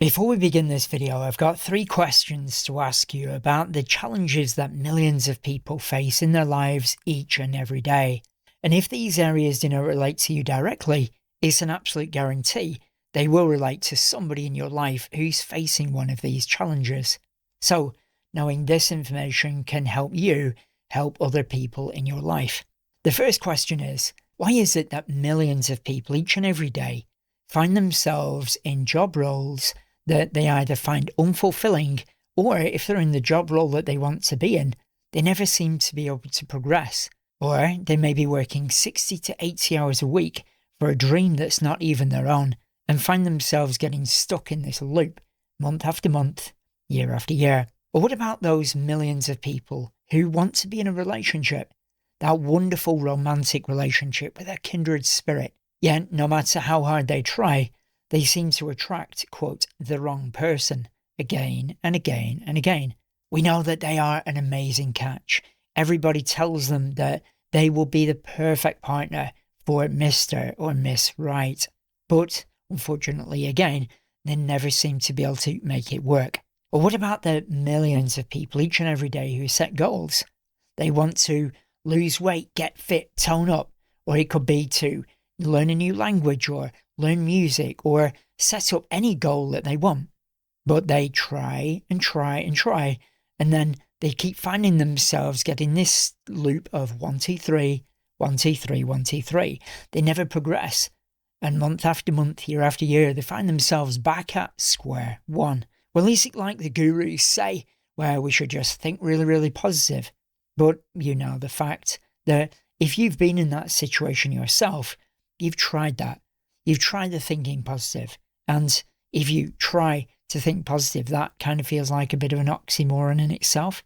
Before we begin this video, I've got 3 questions to ask you about the challenges that millions of people face in their lives each and every day. And if these areas do not relate to you directly, it's an absolute guarantee they will relate to somebody in your life who's facing one of these challenges. So, knowing this information can help you help other people in your life. The first question is, why is it that millions of people each and every day find themselves in job roles that they either find unfulfilling, or if they're in the job role that they want to be in, they never seem to be able to progress, or they may be working 60 to 80 hours a week for a dream that's not even their own, and find themselves getting stuck in this loop month after month, year after year. Or what about those millions of people who want to be in a relationship, that wonderful romantic relationship with a kindred spirit, yet no matter how hard they try, they seem to attract, quote, the wrong person again and again and again. We know that they are an amazing catch. Everybody tells them that they will be the perfect partner for Mr. or Miss Right. But unfortunately, again, they never seem to be able to make it work. Or what about the millions of people each and every day who set goals? They want to lose weight, get fit, tone up, or it could be to learn a new language or learn music or set up any goal that they want. But they try and try and try, and then they keep finding themselves getting this loop of 1, 2, 3, 1, 2, 3, 1, 2, 3. They never progress. And month after month, year after year, they find themselves back at square one. Well, is it like the gurus say, where we should just think really, really positive? But you know the fact that if you've been in that situation yourself, you've tried that. You've tried the thinking positive. And if you try to think positive, that kind of feels like a bit of an oxymoron in itself.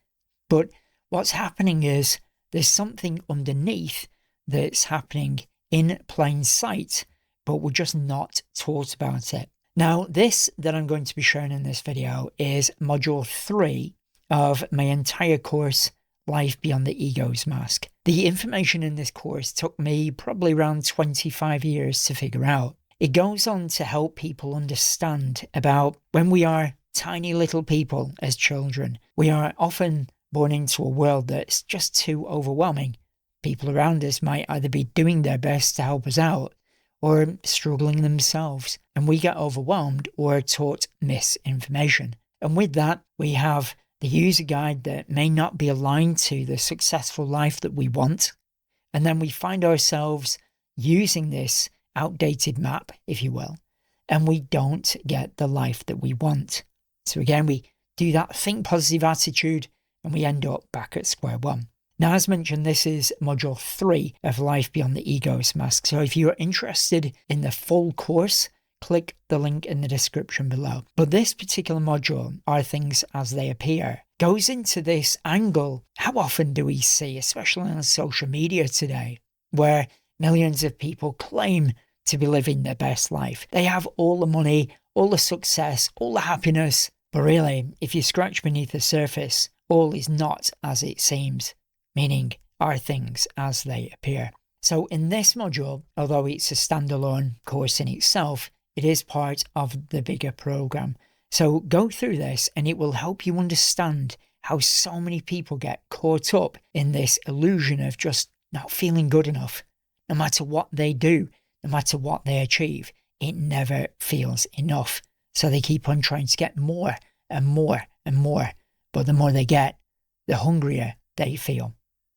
But what's happening is there's something underneath that's happening in plain sight, but we're just not taught about it. Now, this that I'm going to be showing in this video is module 3 of my entire course, Life Beyond the Ego's Mask. The information in this course took me probably around 25 years to figure out. It goes on to help people understand about when we are tiny little people as children, we are often born into a world that's just too overwhelming. People around us might either be doing their best to help us out or struggling themselves, and we get overwhelmed or taught misinformation. And with that, we have the user guide that may not be aligned to the successful life that we want. And then we find ourselves using this outdated map, if you will, and we don't get the life that we want. So again, we do that think positive attitude and we end up back at square one. Now, as mentioned, this is module 3 of Life Beyond the Ego's Mask. So if you're interested in the full course, click the link in the description below. But this particular module, Are Things As They Appear, goes into this angle. How often do we see, especially on social media today, where millions of people claim to be living their best life? They have all the money, all the success, all the happiness. But really, if you scratch beneath the surface, all is not as it seems, meaning are things as they appear. So in this module, although it's a standalone course in itself, it is part of the bigger program. So go through this and it will help you understand how so many people get caught up in this illusion of just not feeling good enough. No matter what they do, no matter what they achieve, it never feels enough. So they keep on trying to get more and more and more. But the more they get, the hungrier they feel.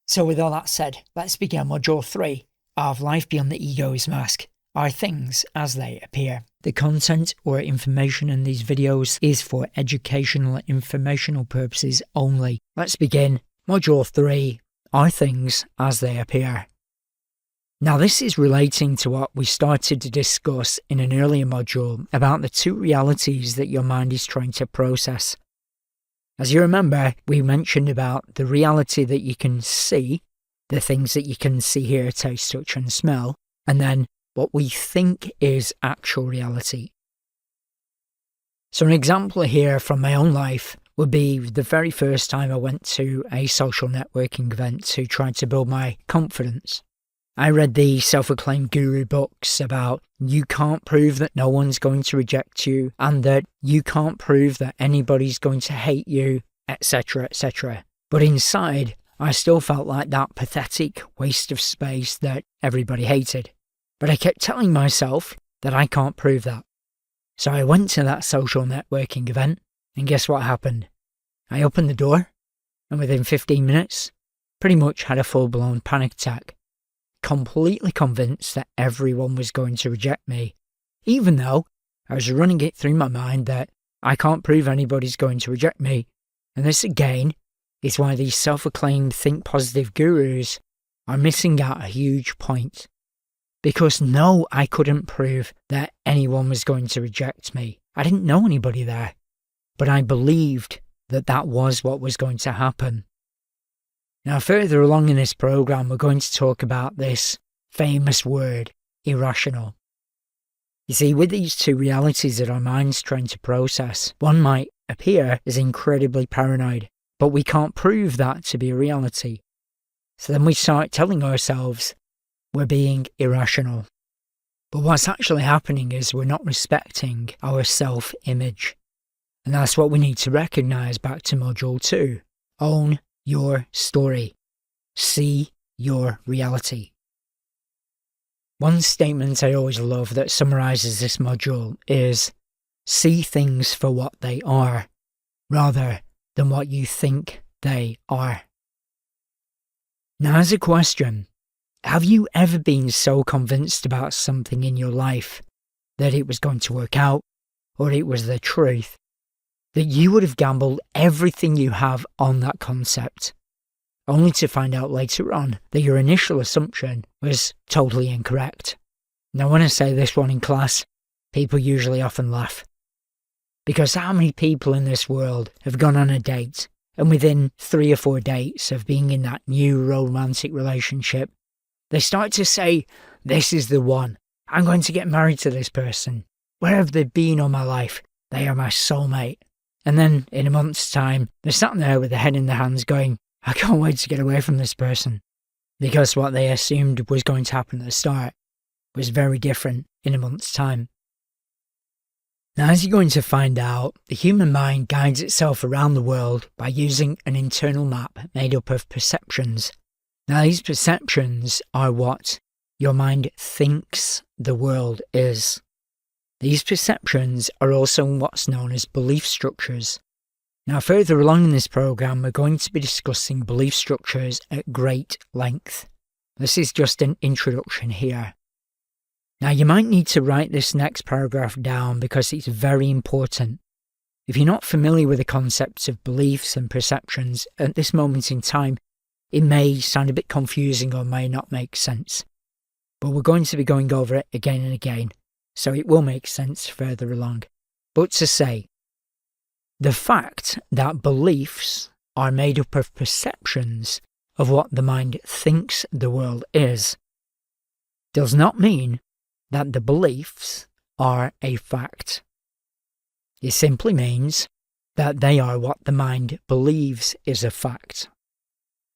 So with all that said, let's begin module 3 of Life Beyond the Ego's Mask. Are things as they appear. The content or information in these videos is for educational and informational purposes only. Let's begin. Module 3. Are things as they appear. Now this is relating to what we started to discuss in an earlier module about the 2 realities that your mind is trying to process. As you remember, we mentioned about the reality that you can see, the things that you can see, hear, taste, touch and smell, and then what we think is actual reality. So an example here from my own life would be the very first time I went to a social networking event to try to build my confidence. I read the self-acclaimed guru books about you can't prove that no one's going to reject you and that you can't prove that anybody's going to hate you, etc., etc. But inside, I still felt like that pathetic waste of space that everybody hated. But I kept telling myself that I can't prove that. So I went to that social networking event, and guess what happened? I opened the door, and within 15 minutes, pretty much had a full-blown panic attack. Completely convinced that everyone was going to reject me, even though I was running it through my mind that I can't prove anybody's going to reject me. And this again is why these self-acclaimed think positive gurus are missing out a huge point. Because no, I couldn't prove that anyone was going to reject me. I didn't know anybody there, but I believed that that was what was going to happen. Now, further along in this program, we're going to talk about this famous word, irrational. You see, with these two realities that our mind's trying to process, one might appear as incredibly paranoid, but we can't prove that to be a reality. So then we start telling ourselves we're being irrational. But what's actually happening is we're not respecting our self-image. And that's what we need to recognize back to Module 2. Own your story. See your reality. One statement I always love that summarizes this module is, see things for what they are, rather than what you think they are. Now, as a question, have you ever been so convinced about something in your life that it was going to work out, or it was the truth, that you would have gambled everything you have on that concept, only to find out later on that your initial assumption was totally incorrect? Now, when I say this one in class, people usually often laugh. Because how many people in this world have gone on a date, and within 3 or 4 dates of being in that new romantic relationship, they start to say, this is the one. I'm going to get married to this person. Where have they been all my life? They are my soulmate. And then in a month's time, they're sat there with their head in their hands going, I can't wait to get away from this person. Because what they assumed was going to happen at the start was very different in a month's time. Now, as you're going to find out, the human mind guides itself around the world by using an internal map made up of perceptions. Now, these perceptions are what your mind thinks the world is. These perceptions are also what's known as belief structures. Now, further along in this program, we're going to be discussing belief structures at great length. This is just an introduction here. Now, you might need to write this next paragraph down because it's very important. If you're not familiar with the concepts of beliefs and perceptions at this moment in time, it may sound a bit confusing or may not make sense. But we're going to be going over it again and again, so it will make sense further along. But to say, the fact that beliefs are made up of perceptions of what the mind thinks the world is does not mean that the beliefs are a fact. It simply means that they are what the mind believes is a fact.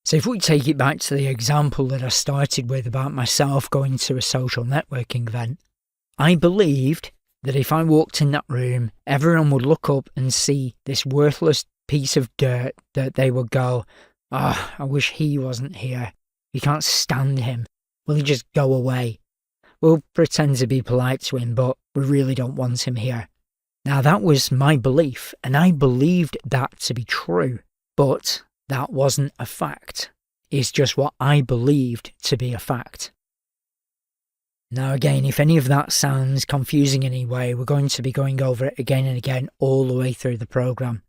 So if we take it back to the example that I started with about myself going to a social networking event, I believed that if I walked in that room, everyone would look up and see this worthless piece of dirt that they would go, I wish he wasn't here. We can't stand him. Will he just go away? We'll pretend to be polite to him, but we really don't want him here. Now, that was my belief, and I believed that to be true, but that wasn't a fact. It's just what I believed to be a fact. Now, again, if any of that sounds confusing in any way, we're going to be going over it again and again all the way through the program.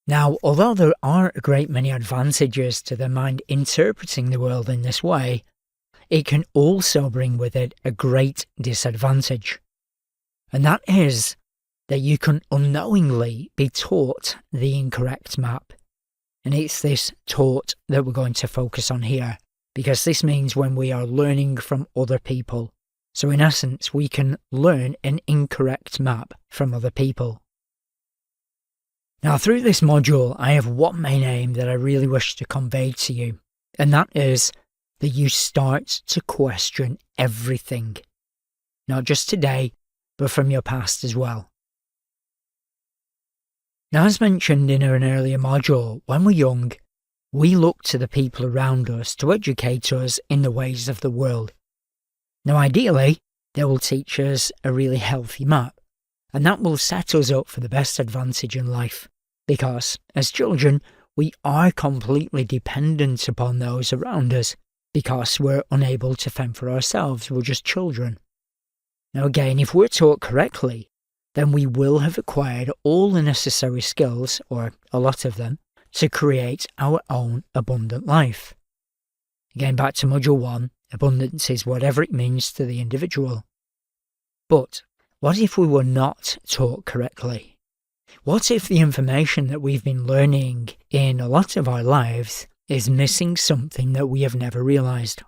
Now, although there are a great many advantages to the mind interpreting the world in this way, it can also bring with it a great disadvantage. And that is that you can unknowingly be taught the incorrect map. And it's this taught that we're going to focus on here, because this means when we are learning from other people. So in essence, we can learn an incorrect map from other people. Now, through this module, I have one main aim that I really wish to convey to you, and that is that you start to question everything. Not just today, but from your past as well. Now, as mentioned in an earlier module, when we're young, we look to the people around us to educate us in the ways of the world. Now, ideally, they will teach us a really healthy map, and that will set us up for the best advantage in life, because, as children, we are completely dependent upon those around us, because we're unable to fend for ourselves, we're just children. Now again, if we're taught correctly, then we will have acquired all the necessary skills, or a lot of them, to create our own abundant life. Again, back to Module 1, abundance is whatever it means to the individual. But what if we were not taught correctly? What if the information that we've been learning in a lot of our lives is missing something that we have never realised?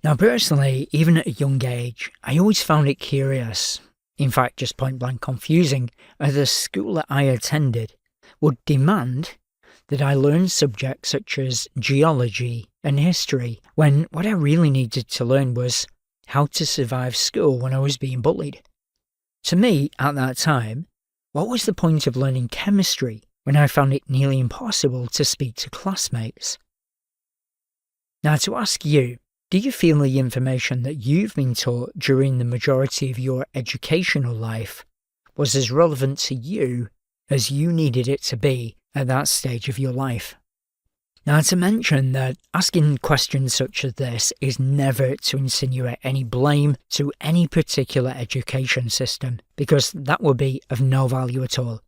Now personally, even at a young age, I always found it curious, in fact just point blank confusing, as the school that I attended would demand that I learn subjects such as geology and history, when what I really needed to learn was how to survive school when I was being bullied. To me, at that time, what was the point of learning chemistry when I found it nearly impossible to speak to classmates? Now to ask you, do you feel the information that you've been taught during the majority of your educational life was as relevant to you as you needed it to be at that stage of your life? Now to mention that asking questions such as this is never to insinuate any blame to any particular education system, because that would be of no value at all.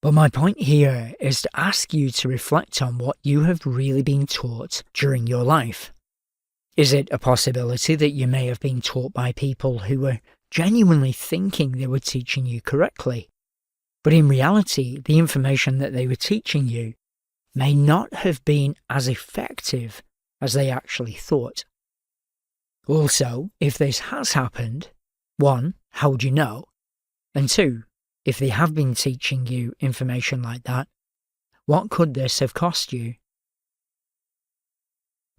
But my point here is to ask you to reflect on what you have really been taught during your life. Is it a possibility that you may have been taught by people who were genuinely thinking they were teaching you correctly, but in reality, the information that they were teaching you may not have been as effective as they actually thought? Also, if this has happened, 1, how would you know? And 2, if they have been teaching you information like that, what could this have cost you?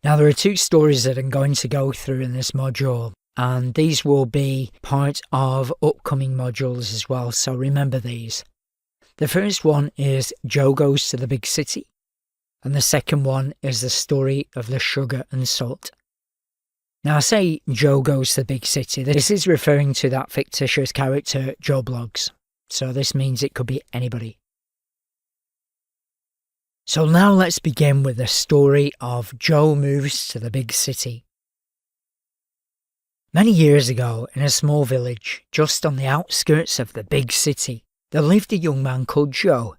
Now, there are 2 stories that I'm going to go through in this module, and these will be part of upcoming modules as well, so remember these. The first one is Joe Goes to the Big City, and the second one is the story of the sugar and salt. Now, I say Joe Goes to the Big City. This is referring to that fictitious character, Joe Bloggs, so this means it could be anybody. So now let's begin with the story of Joe Moves to the Big City. Many years ago, in a small village just on the outskirts of the big city, there lived a young man called Joe.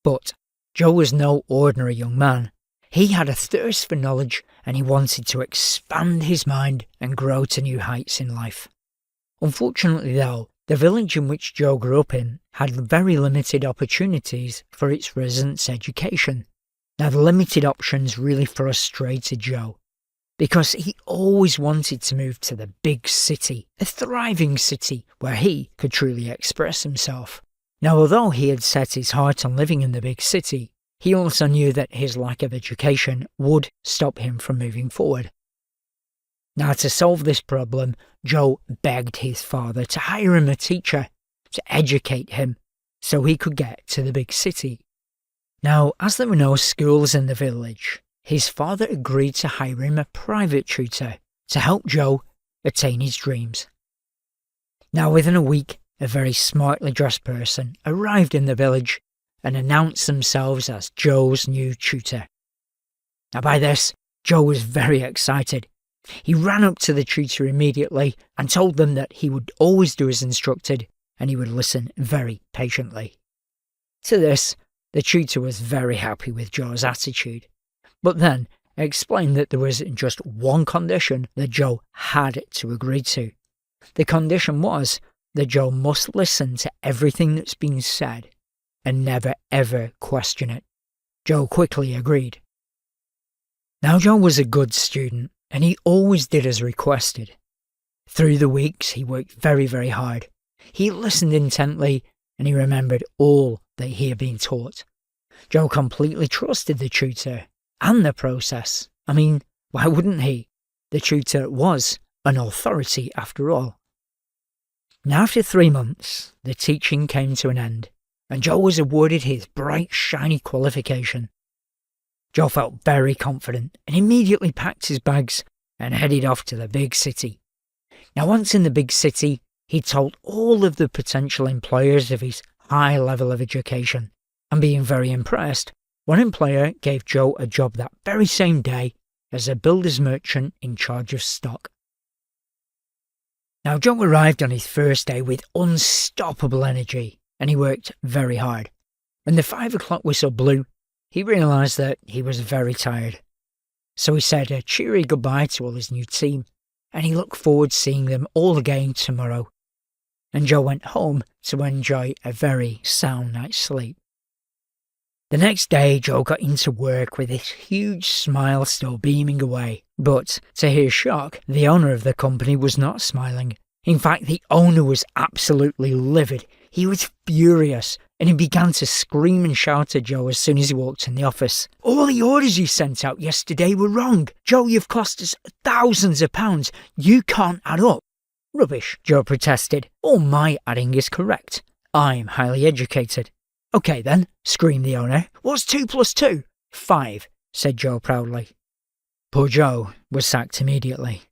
But Joe was no ordinary young man. He had a thirst for knowledge, and he wanted to expand his mind and grow to new heights in life. Unfortunately though, the village in which Joe grew up in had very limited opportunities for its residents' education. Now, the limited options really frustrated Joe, because he always wanted to move to the big city, a thriving city where he could truly express himself. Now, although he had set his heart on living in the big city, he also knew that his lack of education would stop him from moving forward. Now, to solve this problem, Joe begged his father to hire him a teacher to educate him so he could get to the big city. Now, as there were no schools in the village, his father agreed to hire him a private tutor to help Joe attain his dreams. Now, within a week, a very smartly dressed person arrived in the village and announced themselves as Joe's new tutor. Now, by this, Joe was very excited. He ran up to the tutor immediately and told them that he would always do as instructed and he would listen very patiently. To this, the tutor was very happy with Joe's attitude, but then explained that there was just one condition that Joe had to agree to. The condition was that Joe must listen to everything that's been said and never ever question it. Joe quickly agreed. Now, Joe was a good student and he always did as requested. Through the weeks, he worked very, very hard. He listened intently and he remembered all that he had been taught. Joe completely trusted the tutor and the process. I mean, Why wouldn't he? The tutor was an authority after all. Now after 3 months, the teaching came to an end, and Joe was awarded his bright, shiny qualification. Joe felt very confident and immediately packed his bags and headed off to the big city. Now once in the big city, he told all of the potential employers of his high level of education, and being very impressed, one employer gave Joe a job that very same day as a builder's merchant in charge of stock. Now Joe arrived on his first day with unstoppable energy, and he worked very hard. When the 5 o'clock whistle blew, he realised that he was very tired. So he said a cheery goodbye to all his new team, and he looked forward to seeing them all again tomorrow. And Joe went home to enjoy a very sound night's sleep. The next day, Joe got into work with this huge smile still beaming away. But, to his shock, the owner of the company was not smiling. In fact, the owner was absolutely livid. He was furious, and he began to scream and shout at Joe as soon as he walked in the office. "All the orders you sent out yesterday were wrong. Joe, you've cost us thousands of pounds. You can't add up." "Rubbish," Joe protested. "All my adding is correct. I'm highly educated." "Okay then," screamed the owner. "What's 2 plus 2? 5, said Joe proudly. Poor Joe was sacked immediately.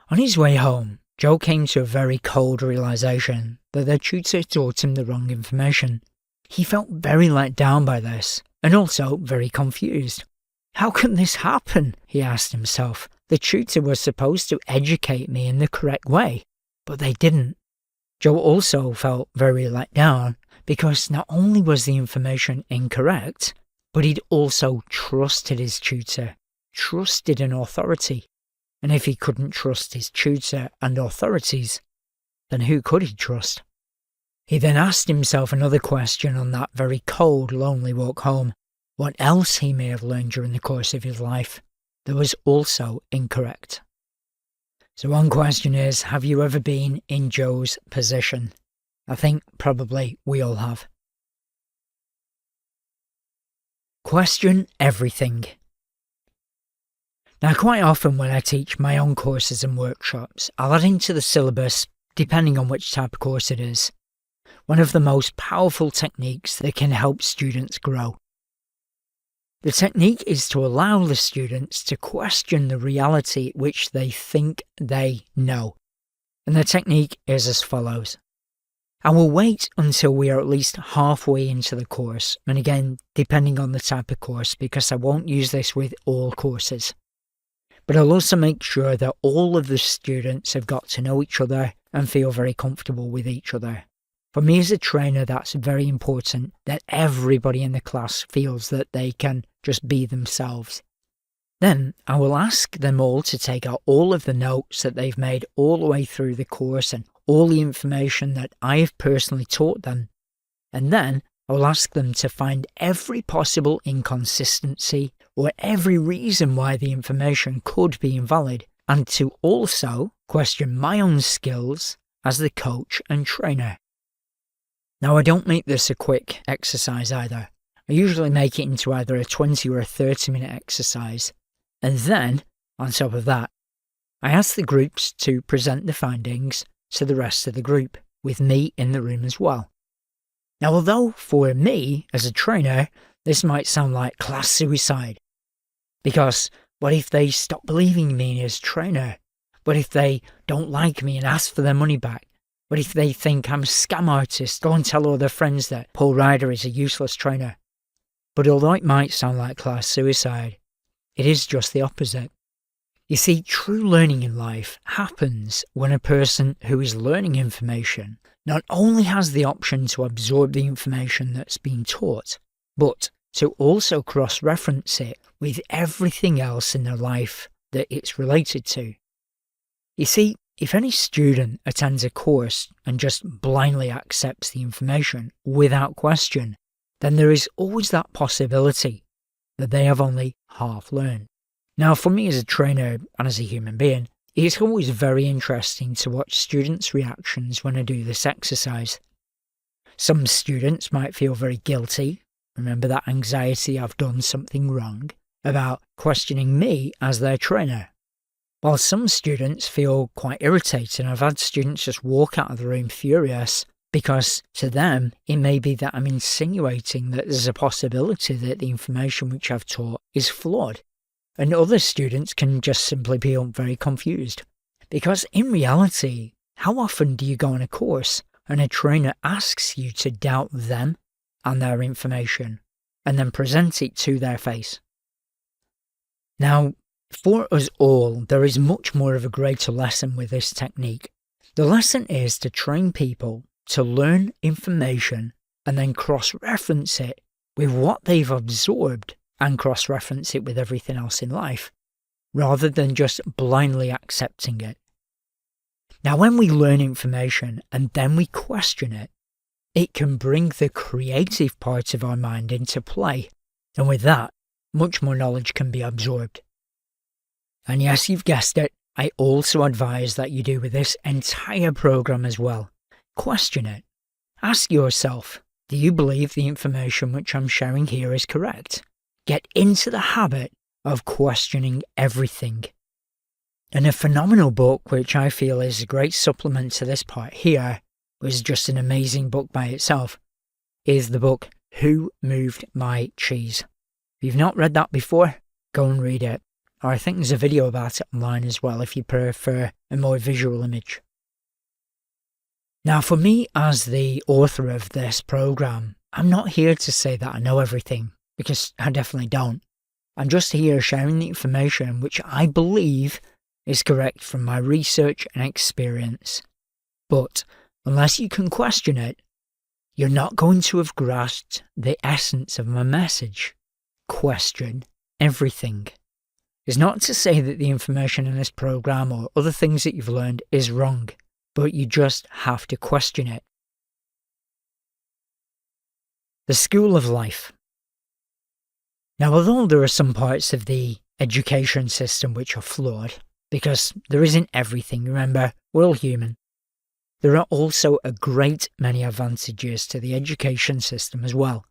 On his way home, Joe came to a very cold realisation that the tutor taught him the wrong information. He felt very let down by this, and also very confused. How can this happen? He asked himself. The tutor was supposed to educate me in the correct way, but they didn't. Joe also felt very let down because not only was the information incorrect, but he'd also trusted his tutor, trusted an authority. And if he couldn't trust his tutor and authorities, then who could he trust? He then asked himself another question on that very cold, lonely walk home. What else he may have learned during the course of his life that was also incorrect. So one question is, have you ever been in Joe's position? I think probably we all have. Question everything. Now, quite often when I teach my own courses and workshops, I'll add into the syllabus, depending on which type of course it is, one of the most powerful techniques that can help students grow. The technique is to allow the students to question the reality which they think they know. And the technique is as follows. I will wait until we are at least halfway into the course, and again, depending on the type of course, because I won't use this with all courses. But I'll also make sure that all of the students have got to know each other and feel very comfortable with each other. For me as a trainer, that's very important, that everybody in the class feels that they can just be themselves. Then I will ask them all to take out all of the notes that they've made all the way through the course and all the information that I have personally taught them. And then I will ask them to find every possible inconsistency or every reason why the information could be invalid, and to also question my own skills as the coach and trainer. Now, I don't make this a quick exercise either. I usually make it into either a 20 or a 30-minute exercise. And then, on top of that, I ask the groups to present the findings to the rest of the group, with me in the room as well. Now, although for me, as a trainer, this might sound like class suicide. Because what if they stop believing me as trainer? What if they don't like me and ask for their money back? What if they think I'm a scam artist, go and tell all their friends that Paul Ryder is a useless trainer? But although it might sound like class suicide, it is just the opposite. You see, true learning in life happens when a person who is learning information not only has the option to absorb the information that's been taught, but to also cross-reference it with everything else in their life that it's related to. You see, if any student attends a course and just blindly accepts the information without question, then there is always that possibility that they have only half learned. Now, for me as a trainer and as a human being, it's always very interesting to watch students' reactions when I do this exercise. Some students might feel very guilty, remember that anxiety I've done something wrong, about questioning me as their trainer. While some students feel quite irritated, I've had students just walk out of the room furious because to them it may be that I'm insinuating that there's a possibility that the information which I've taught is flawed. And other students can just simply be very confused. Because in reality, how often do you go on a course and a trainer asks you to doubt them and their information and then present it to their face? Now, for us all, there is much more of a greater lesson with this technique. The lesson is to train people to learn information and then cross-reference it with what they've absorbed and cross-reference it with everything else in life, rather than just blindly accepting it. Now, when we learn information and then we question it, it can bring the creative part of our mind into play, and with that, much more knowledge can be absorbed. And yes, you've guessed it, I also advise that you do with this entire program as well. Question it. Ask yourself, do you believe the information which I'm sharing here is correct? Get into the habit of questioning everything. And a phenomenal book, which I feel is a great supplement to this part here, was just an amazing book by itself, is the book Who Moved My Cheese? If you've not read that before, go and read it. Or I think there's a video about it online as well if you prefer a more visual image. Now, for me as the author of this program, I'm not here to say that I know everything, because I definitely don't. I'm just here sharing the information which I believe is correct from my research and experience. But unless you can question it, you're not going to have grasped the essence of my message. Question everything. It's not to say that the information in this program or other things that you've learned is wrong, but you just have to question it. The School of Life. Now, although there are some parts of the education system which are flawed, because there isn't everything, remember, we're all human, there are also a great many advantages to the education system as well.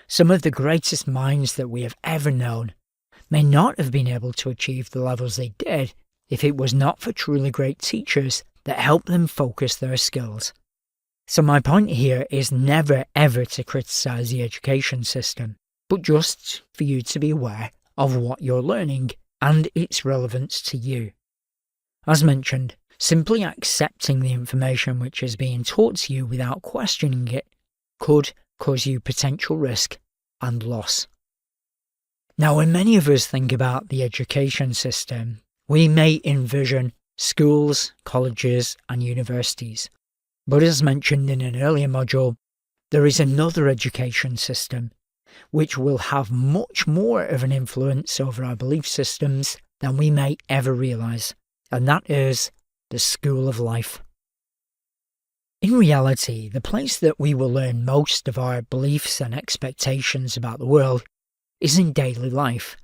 Some of the greatest minds that we have ever known may not have been able to achieve the levels they did if it was not for truly great teachers that helped them focus their skills. So my point here is never ever to criticise the education system, but just for you to be aware of what you're learning and its relevance to you. As mentioned, simply accepting the information which is being taught to you without questioning it could cause you potential risk and loss. Now, when many of us think about the education system, we may envision schools, colleges and universities. But as mentioned in an earlier module, there is another education system which will have much more of an influence over our belief systems than we may ever realise, and that is the School of Life. In reality, the place that we will learn most of our beliefs and expectations about the world is in daily life.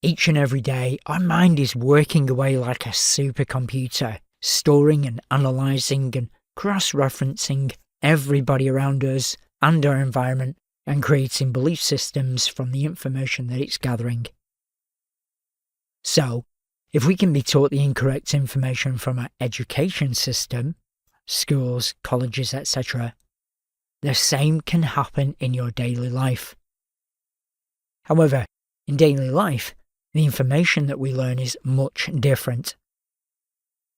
Each and every day, our mind is working away like a supercomputer, storing and analysing and cross-referencing everybody around us and our environment and creating belief systems from the information that it's gathering. So, if we can be taught the incorrect information from our education system, schools, colleges, etc., the same can happen in your daily life. However, in daily life, the information that we learn is much different.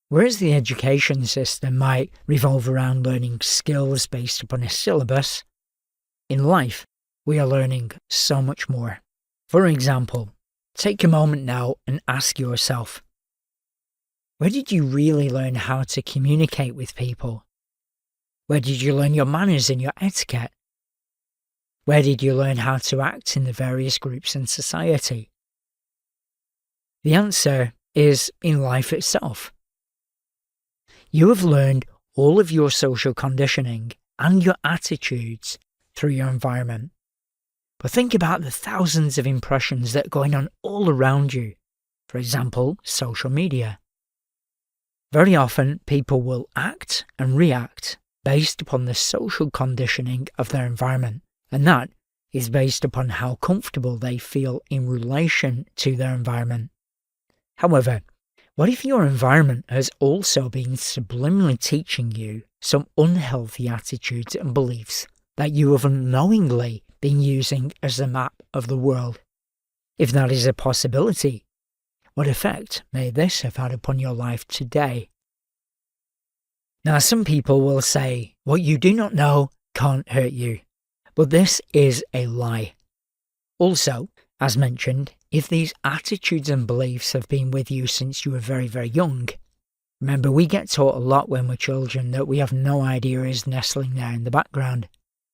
Whereas the education system might revolve around learning skills based upon a syllabus, in life, we are learning so much more. For example, take a moment now and ask yourself, where did you really learn how to communicate with people? Where did you learn your manners and your etiquette? Where did you learn how to act in the various groups in society? The answer is in life itself. You have learned all of your social conditioning and your attitudes through your environment. But think about the thousands of impressions that are going on all around you. For example, social media. Very often, people will act and react based upon the social conditioning of their environment, and that is based upon how comfortable they feel in relation to their environment. However, what if your environment has also been subliminally teaching you some unhealthy attitudes and beliefs that you have unknowingly been using as a map of the world? If that is a possibility, what effect may this have had upon your life today? Now, some people will say, what you do not know can't hurt you, but this is a lie. Also, as mentioned, if these attitudes and beliefs have been with you since you were very, very young, remember we get taught a lot when we're children that we have no idea is nestling there in the background.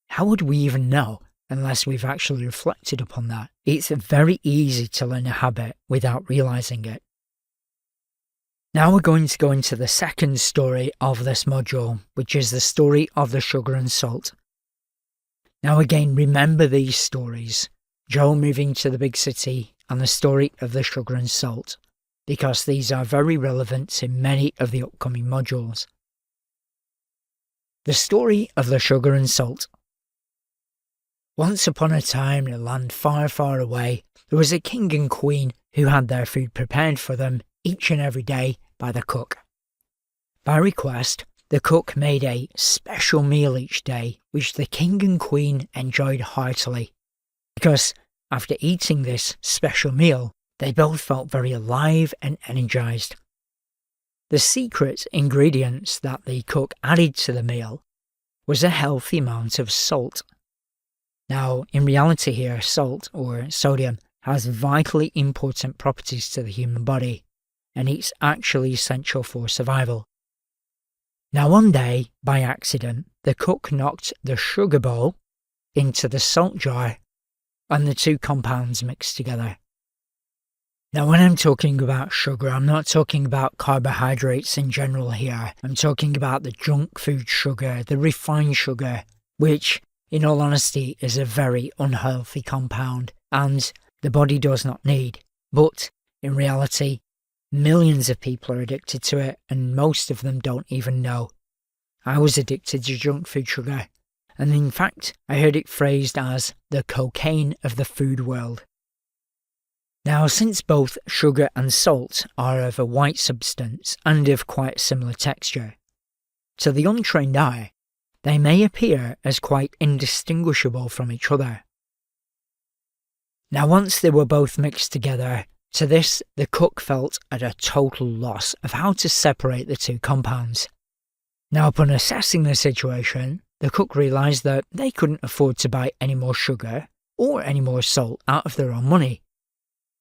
How would we even know unless we've actually reflected upon that? It's very easy to learn a habit without realizing it. Now we're going to go into the second story of this module, which is the story of the sugar and salt. Now again, remember these stories, Joe moving to the big city and the story of the sugar and salt, because these are very relevant in many of the upcoming modules. The story of the sugar and salt. Once upon a time in a land far, far away, there was a king and queen who had their food prepared for them each and every day by the cook. By request, the cook made a special meal each day, which the king and queen enjoyed heartily, because after eating this special meal, they both felt very alive and energized. The secret ingredients that the cook added to the meal was a healthy amount of salt. Now, in reality here, salt, or sodium, has vitally important properties to the human body, and it's actually essential for survival. Now one day, by accident, the cook knocked the sugar bowl into the salt jar, and the two compounds mixed together. Now when I'm talking about sugar, I'm not talking about carbohydrates in general here. I'm talking about the junk food sugar, the refined sugar, which, in all honesty, is a very unhealthy compound, and the body does not need. But, in reality, millions of people are addicted to it, and most of them don't even know. I was addicted to junk food sugar, and in fact, I heard it phrased as the cocaine of the food world. Now, since both sugar and salt are of a white substance and of quite similar texture, to the untrained eye, they may appear as quite indistinguishable from each other. Now, once they were both mixed together, to this the cook felt at a total loss of how to separate the two compounds. Now, upon assessing the situation, the cook realised that they couldn't afford to buy any more sugar or any more salt out of their own money.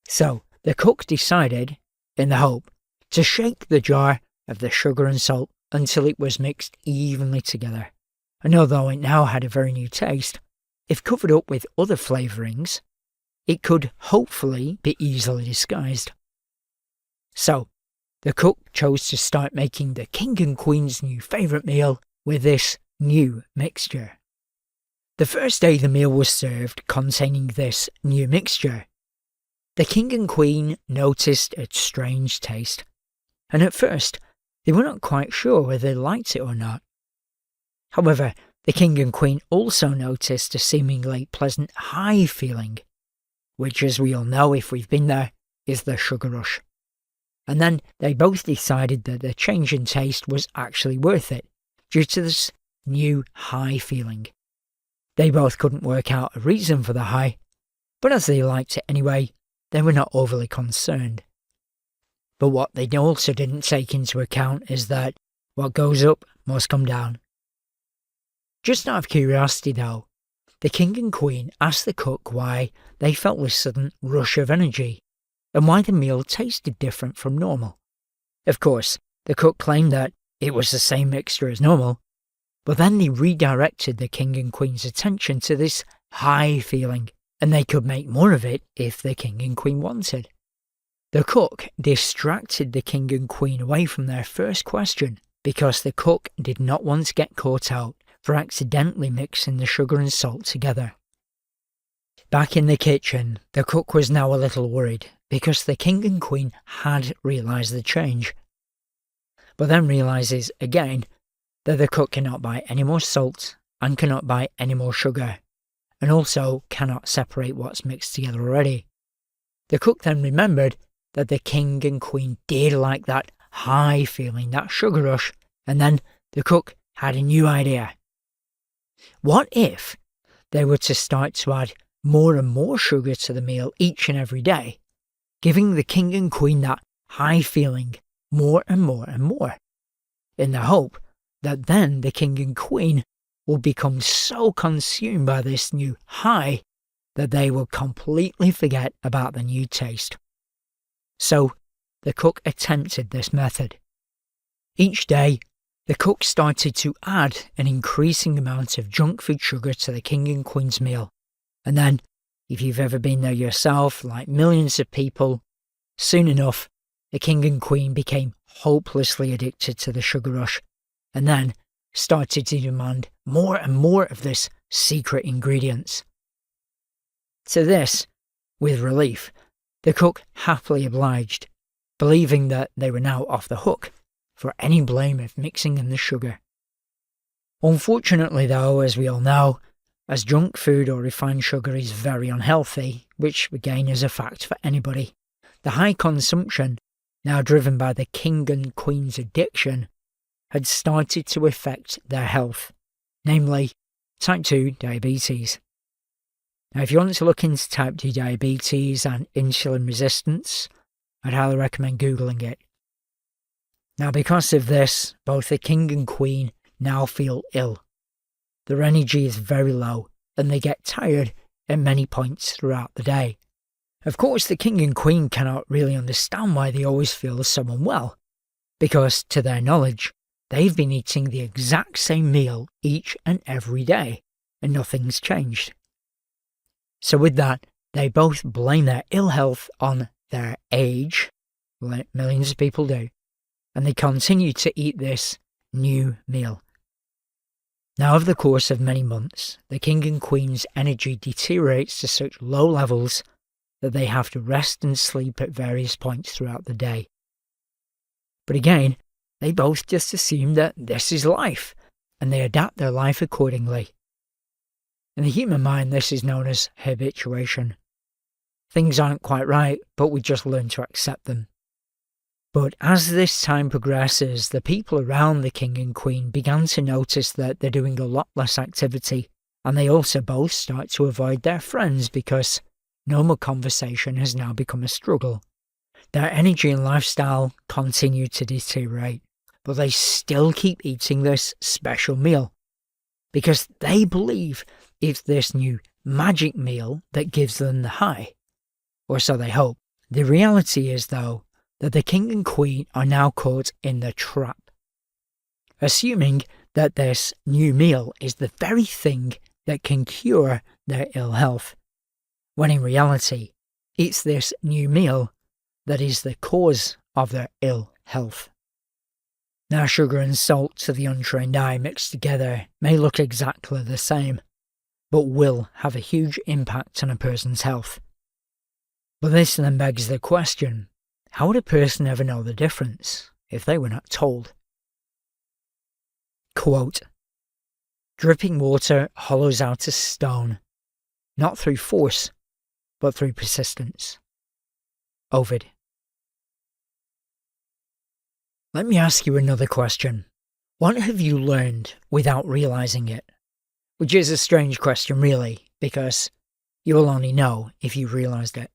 So, the cook decided, in the hope, to shake the jar of the sugar and salt until it was mixed evenly together. And although it now had a very new taste, if covered up with other flavourings, it could hopefully be easily disguised. So, the cook chose to start making the king and queen's new favourite meal with this new mixture. The first day the meal was served containing this new mixture, the king and queen noticed its strange taste, and at first they were not quite sure whether they liked it or not. However, the king and queen also noticed a seemingly pleasant high feeling, which, as we all know if we've been there, is the sugar rush. And then they both decided that the change in taste was actually worth it, due to this new high feeling. They both couldn't work out a reason for the high, but as they liked it anyway, they were not overly concerned. But what they also didn't take into account is that what goes up must come down. Just out of curiosity though, the king and queen asked the cook why they felt this sudden rush of energy, and why the meal tasted different from normal. Of course, the cook claimed that it was the same mixture as normal, but then they redirected the king and queen's attention to this high feeling, and they could make more of it if the king and queen wanted. The cook distracted the king and queen away from their first question, because the cook did not want to get caught out for accidentally mixing the sugar and salt together. Back in the kitchen, the cook was now a little worried, because the king and queen had realised the change. But then realises again that the cook cannot buy any more salt and cannot buy any more sugar, and also cannot separate what's mixed together already. The cook then remembered that the king and queen did like that high feeling, that sugar rush, and then the cook had a new idea. What if they were to start to add more and more sugar to the meal each and every day, giving the king and queen that high feeling more and more and more, in the hope that then the king and queen will become so consumed by this new high that they will completely forget about the new taste. So the cook attempted this method. Each day, the cook started to add an increasing amount of junk food sugar to the king and queen's meal. And then, if you've ever been there yourself, like millions of people, soon enough, the king and queen became hopelessly addicted to the sugar rush, and then started to demand more and more of this secret ingredients. To this, with relief, the cook happily obliged, believing that they were now off the hook for any blame of mixing in the sugar. Unfortunately though, as we all know, as junk food or refined sugar is very unhealthy, which again is a fact for anybody, the high consumption, now driven by the king and queen's addiction, had started to affect their health, namely type 2 diabetes. Now if you want to look into type 2 diabetes and insulin resistance, I'd highly recommend Googling it. Now because of this, both the king and queen now feel ill. Their energy is very low and they get tired at many points throughout the day. Of course, the king and queen cannot really understand why they always feel so unwell, because to their knowledge, they've been eating the exact same meal each and every day, and nothing's changed. So with that, they both blame their ill health on their age, like millions of people do, and they continue to eat this new meal. Now, over the course of many months, the king and queen's energy deteriorates to such low levels that they have to rest and sleep at various points throughout the day. But again, they both just assume that this is life, and they adapt their life accordingly. In the human mind, this is known as habituation. Things aren't quite right, but we just learn to accept them. But as this time progresses, the people around the king and queen began to notice that they're doing a lot less activity, and they also both start to avoid their friends because normal conversation has now become a struggle. Their energy and lifestyle continue to deteriorate, but they still keep eating this special meal because they believe it's this new magic meal that gives them the high, or so they hope. The reality is, though, that the king and queen are now caught in the trap, assuming that this new meal is the very thing that can cure their ill health, when in reality, it's this new meal that is the cause of their ill health. Now, sugar and salt to the untrained eye mixed together may look exactly the same, but will have a huge impact on a person's health. But this then begs the question, how would a person ever know the difference if they were not told? Quote, "Dripping water hollows out a stone, not through force, but through persistence." Ovid. Let me ask you another question. What have you learned without realizing it? Which is a strange question, really, because you will only know if you realized it.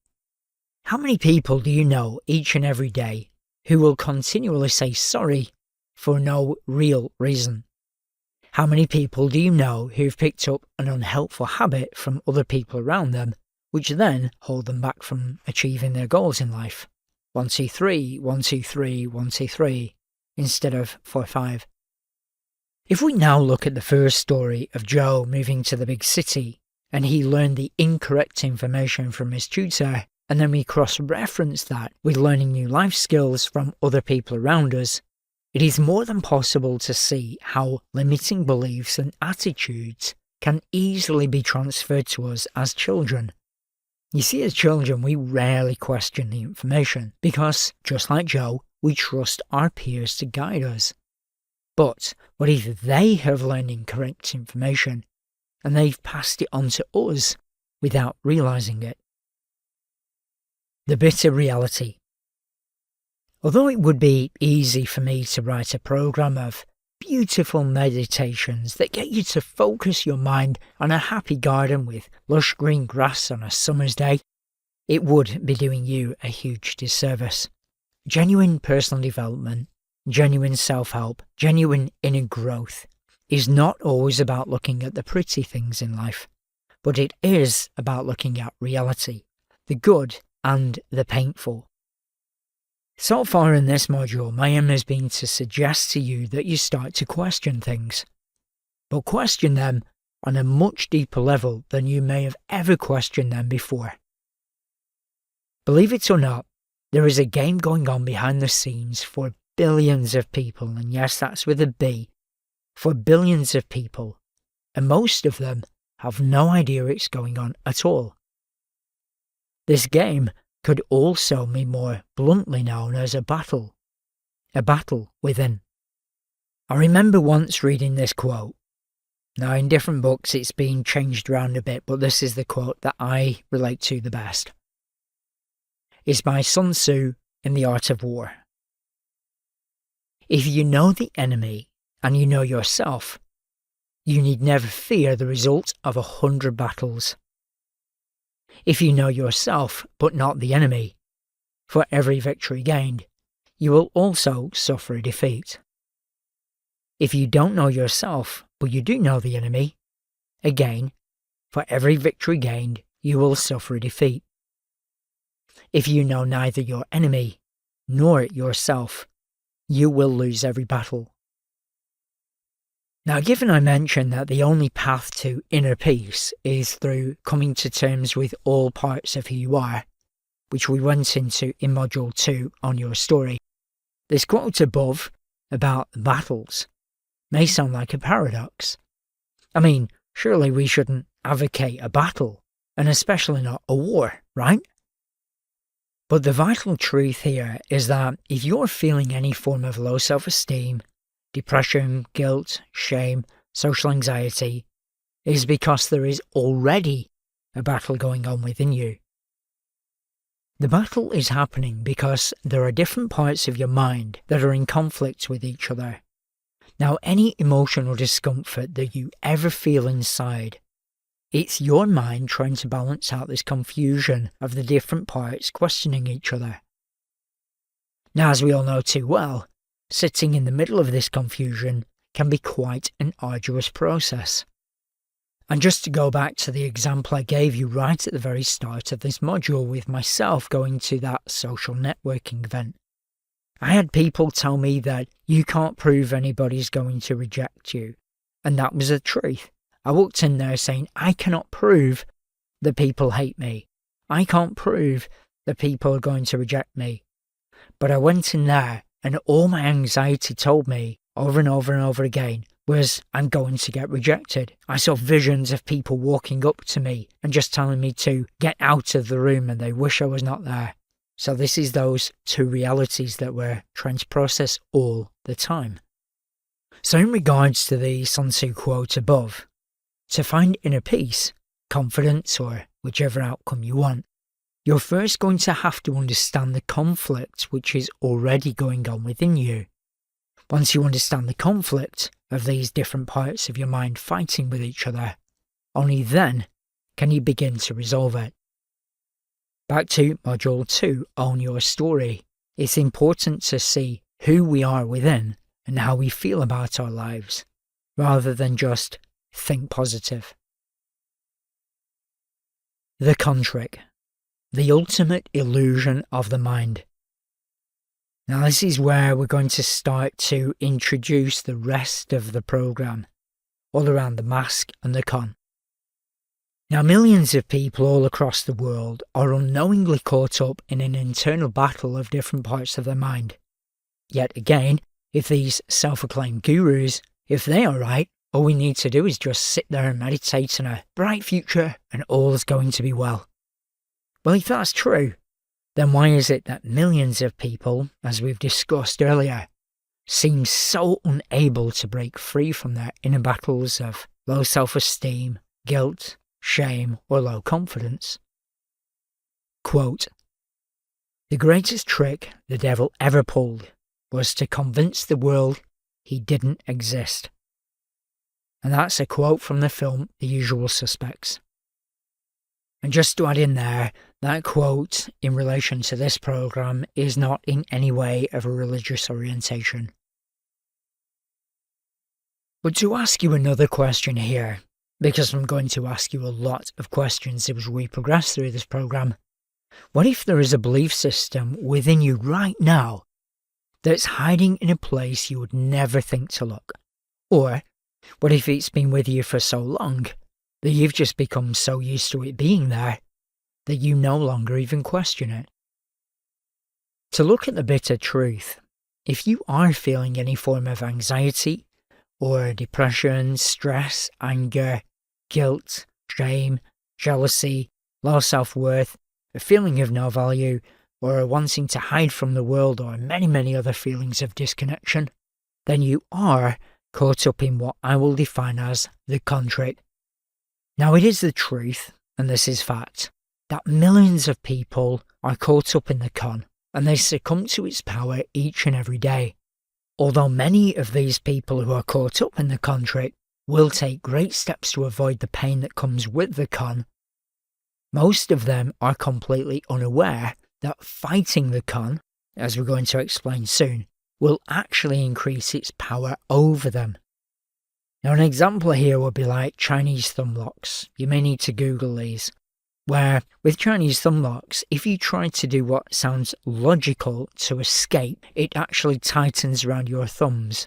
How many people do you know each and every day who will continually say sorry for no real reason? How many people do you know who've picked up an unhelpful habit from other people around them, which then hold them back from achieving their goals in life? 1, 2, 3, 1, 2, 3, 1, 2, 3, instead of 4, 5. If we now look at the first story of Joe moving to the big city, and he learned the incorrect information from his tutor, and then we cross-reference that with learning new life skills from other people around us, it is more than possible to see how limiting beliefs and attitudes can easily be transferred to us as children. You see, as children, we rarely question the information because, just like Joe, we trust our peers to guide us. But what if they have learned incorrect information and they've passed it on to us without realising it. The bitter reality. Although it would be easy for me to write a program of beautiful meditations that get you to focus your mind on a happy garden with lush green grass on a summer's day, it would be doing you a huge disservice. Genuine personal development, genuine self-help, genuine inner growth is not always about looking at the pretty things in life, but it is about looking at reality, the good and the painful. So far in this module, my aim has been to suggest to you that you start to question things, but question them on a much deeper level than you may have ever questioned them before. Believe it or not, there is a game going on behind the scenes for billions of people, and yes, that's with a B, for billions of people, and most of them have no idea it's going on at all. This game could also be more bluntly known as a battle within. I remember once reading this quote. Now in different books it's been changed around a bit, but this is the quote that I relate to the best. It's by Sun Tzu in The Art of War. If you know the enemy and you know yourself, you need never fear the result of 100 battles. If you know yourself, but not the enemy, for every victory gained, you will also suffer a defeat. If you don't know yourself, but you do know the enemy, again, for every victory gained, you will suffer a defeat. If you know neither your enemy nor yourself, you will lose every battle. Now, given I mentioned that the only path to inner peace is through coming to terms with all parts of who you are, which we went into in Module 2 on your story, this quote above about battles may sound like a paradox. I mean, surely we shouldn't advocate a battle, and especially not a war, right? But the vital truth here is that if you're feeling any form of low self-esteem, depression, guilt, shame, social anxiety, it is because there is already a battle going on within you. The battle is happening because there are different parts of your mind that are in conflict with each other. Now, any emotional discomfort that you ever feel inside, it's your mind trying to balance out this confusion of the different parts questioning each other. Now, as we all know too well, sitting in the middle of this confusion can be quite an arduous process. And just to go back to the example I gave you right at the very start of this module with myself going to that social networking event, I had people tell me that you can't prove anybody's going to reject you. And that was the truth. I walked in there saying, I cannot prove that people hate me. I can't prove that people are going to reject me. But I went in there and all my anxiety told me over and over and over again was I'm going to get rejected. I saw visions of people walking up to me and just telling me to get out of the room and they wish I was not there. So this is those two realities that we're trying to process all the time. So in regards to the Sun Tzu quote above, to find inner peace, confidence, or whichever outcome you want, you're first going to have to understand the conflict which is already going on within you. Once you understand the conflict of these different parts of your mind fighting with each other, only then can you begin to resolve it. Back to Module 2, Own Your Story. It's important to see who we are within and how we feel about our lives, rather than just think positive. The con trick. The ultimate illusion of the mind. Now this is where we're going to start to introduce the rest of the program, all around the mask and the con. Now millions of people all across the world are unknowingly caught up in an internal battle of different parts of their mind. Yet again, if these self-acclaimed gurus, if they are right, all we need to do is just sit there and meditate on a bright future and all is going to be well. Well, if that's true, then why is it that millions of people, as we've discussed earlier, seem so unable to break free from their inner battles of low self-esteem, guilt, shame, or low confidence. Quote, "The greatest trick the devil ever pulled was to convince the world he didn't exist." And that's a quote from the film The Usual Suspects. And just to add in there, that quote in relation to this program is not in any way of a religious orientation. But to ask you another question here, because I'm going to ask you a lot of questions as we progress through this program, what if there is a belief system within you right now that's hiding in a place you would never think to look? Or what if it's been with you for so long that you've just become so used to it being there that you no longer even question it? To look at the bitter truth, if you are feeling any form of anxiety or depression, stress, anger, guilt, shame, jealousy, low self-worth, a feeling of no value, or wanting to hide from the world, or many other feelings of disconnection, then you are caught up in what I will define as the con trick. Now, it is the truth, and this is fact, that millions of people are caught up in the con, and they succumb to its power each and every day. Although many of these people who are caught up in the con trick will take great steps to avoid the pain that comes with the con, most of them are completely unaware that fighting the con, as we're going to explain soon, will actually increase its power over them. Now, an example here would be like Chinese thumb locks. You may need to Google these. Where, with Chinese thumb locks, if you try to do what sounds logical to escape, it actually tightens around your thumbs.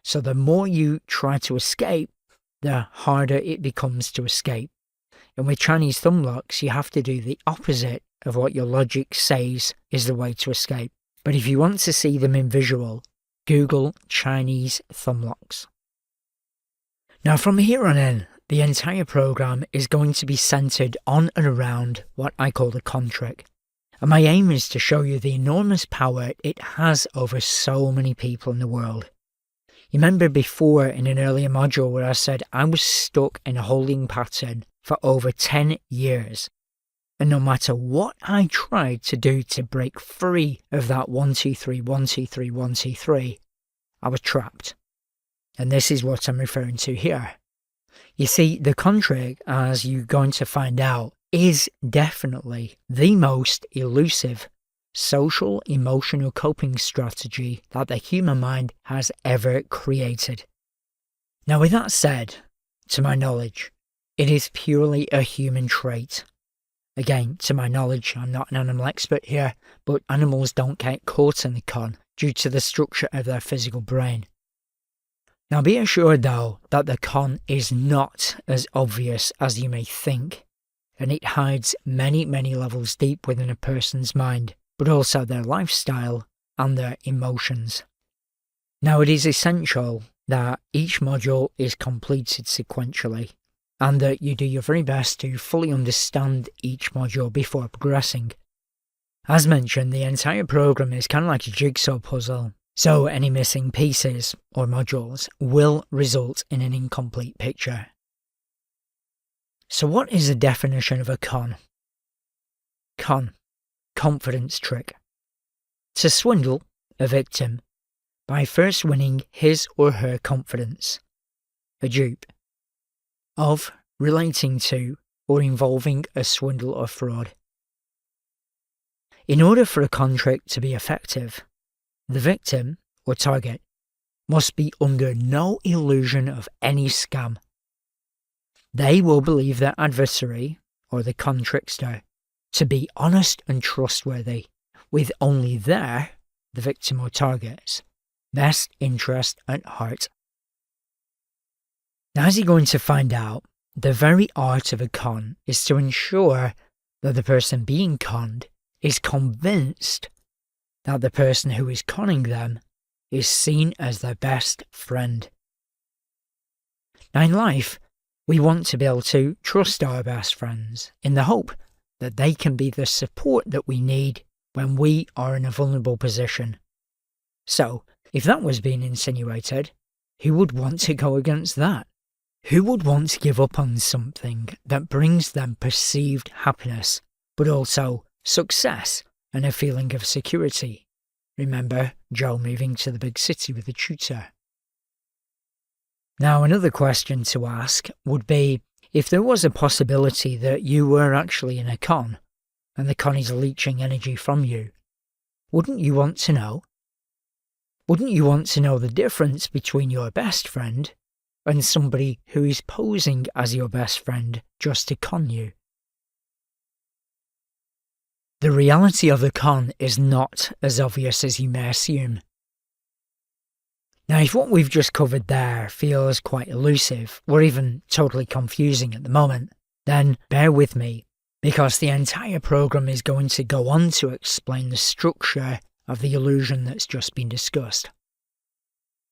So the more you try to escape, the harder it becomes to escape. And with Chinese thumb locks, you have to do the opposite of what your logic says is the way to escape. But if you want to see them in visual, Google Chinese thumb locks. Now, from here on in, the entire program is going to be centered on and around what I call the con trick. And my aim is to show you the enormous power it has over so many people in the world. You remember before in an earlier module where I said I was stuck in a holding pattern for over 10 years. And no matter what I tried to do to break free of that 1, 2, 3, 1, 2, 3, 1, 2, 3, I was trapped. And this is what I'm referring to here. You see, the con trick, as you're going to find out, is definitely the most elusive social emotional coping strategy that the human mind has ever created. Now, with that said, to my knowledge, it is purely a human trait. Again, to my knowledge, I'm not an animal expert here, but animals don't get caught in the con due to the structure of their physical brain. Now, be assured though that the con is not as obvious as you may think, and it hides many levels deep within a person's mind, but also their lifestyle and their emotions. Now, it is essential that each module is completed sequentially, and that you do your very best to fully understand each module before progressing. As mentioned, the entire program is kind of like a jigsaw puzzle, so any missing pieces or modules will result in an incomplete picture. So what is the definition of a con? Con, confidence trick. To swindle a victim by first winning his or her confidence. A dupe. Of, relating to, or involving a swindle or fraud. In order for a con trick to be effective, the victim, or target, must be under no illusion of any scam. They will believe their adversary, or the con trickster, to be honest and trustworthy, with only their, the victim or target's, best interest at heart. Now, as you're going to find out, the very art of a con is to ensure that the person being conned is convinced that the person who is conning them is seen as their best friend. Now, in life, we want to be able to trust our best friends in the hope that they can be the support that we need when we are in a vulnerable position. So, if that was being insinuated, who would want to go against that? Who would want to give up on something that brings them perceived happiness, but also success and a feeling of security? Remember Joe moving to the big city with a tutor. Now, another question to ask would be, if there was a possibility that you were actually in a con, and the con is leeching energy from you, wouldn't you want to know? Wouldn't you want to know the difference between your best friend and somebody who is posing as your best friend just to con you? The reality of the con is not as obvious as you may assume. Now, if what we've just covered there feels quite elusive, or even totally confusing at the moment, then bear with me, because the entire program is going to go on to explain the structure of the illusion that's just been discussed.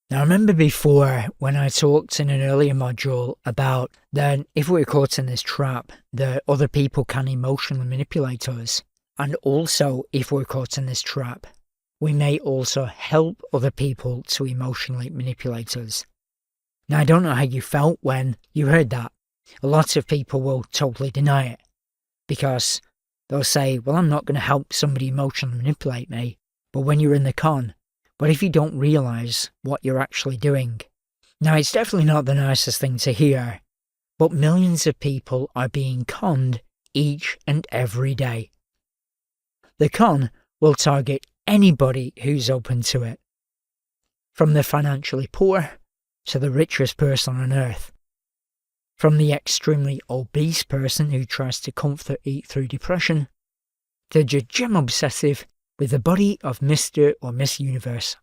Now, remember before when I talked in an earlier module about that if we're caught in this trap, that other people can emotionally manipulate us, and also if we're caught in this trap, we may also help other people to emotionally manipulate us. Now, I don't know how you felt when you heard that. A lot of people will totally deny it, because they'll say, well, I'm not going to help somebody emotionally manipulate me. But when you're in the con, what if you don't realise what you're actually doing? Now, it's definitely not the nicest thing to hear, but millions of people are being conned each and every day. The con will target anybody who's open to it, from the financially poor to the richest person on earth, from the extremely obese person who tries to comfort eat through depression, to the gym obsessive with the body of Mr. or Miss Universe.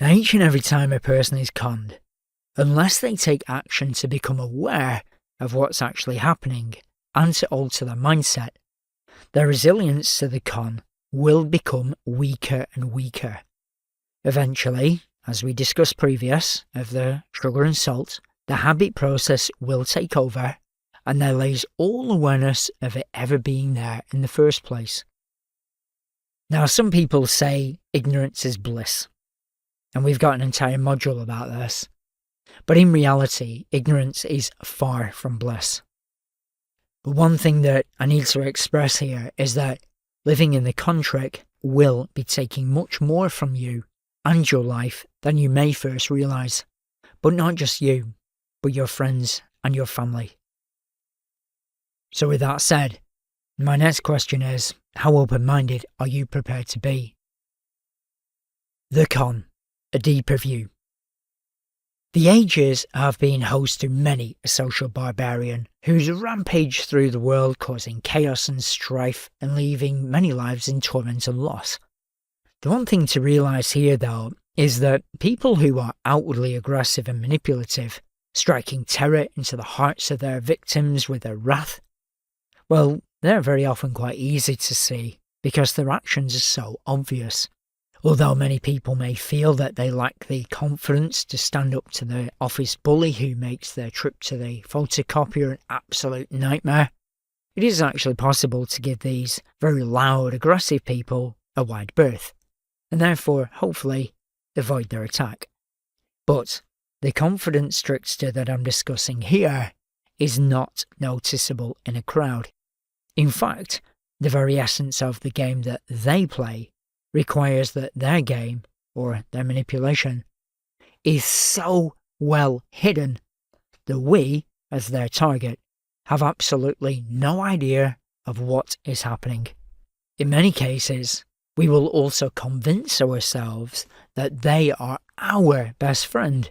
Now, each and every time a person is conned, unless they take action to become aware of what's actually happening and to alter their mindset, their resilience to the con will become weaker and weaker. Eventually, as we discussed previous of the sugar and salt, the habit process will take over, and there lays all awareness of it ever being there in the first place. Now, some people say ignorance is bliss, and we've got an entire module about this, but in reality, ignorance is far from bliss. But one thing that I need to express here is that living in the con trick will be taking much more from you and your life than you may first realise. But not just you, but your friends and your family. So with that said, my next question is, how open-minded are you prepared to be? The con, a deeper view. The ages have been host to many a social barbarian who's rampaged through the world causing chaos and strife and leaving many lives in torment and loss. The one thing to realise here though is that people who are outwardly aggressive and manipulative, striking terror into the hearts of their victims with their wrath, well, they're very often quite easy to see because their actions are so obvious. Although many people may feel that they lack the confidence to stand up to the office bully who makes their trip to the photocopier an absolute nightmare, it is actually possible to give these very loud, aggressive people a wide berth, and therefore, hopefully, avoid their attack. But the confidence trickster that I'm discussing here is not noticeable in a crowd. In fact, the very essence of the game that they play requires that their game, or their manipulation, is so well hidden that we, as their target, have absolutely no idea of what is happening. In many cases, we will also convince ourselves that they are our best friend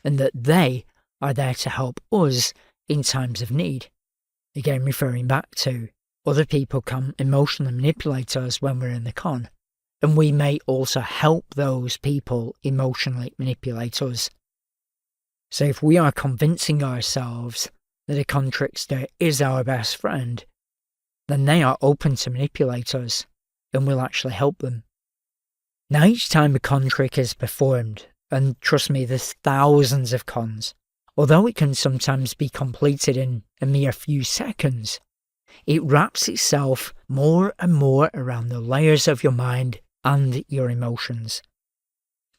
and that they are there to help us in times of need. Again, referring back to other people can emotionally manipulate us when we're in the con, and we may also help those people emotionally manipulate us. So if we are convincing ourselves that a con trickster is our best friend, then they are open to manipulate us, and we'll actually help them. Now, each time a con trick is performed, and trust me, there's thousands of cons, although it can sometimes be completed in a mere few seconds, it wraps itself more and more around the layers of your mind and your emotions.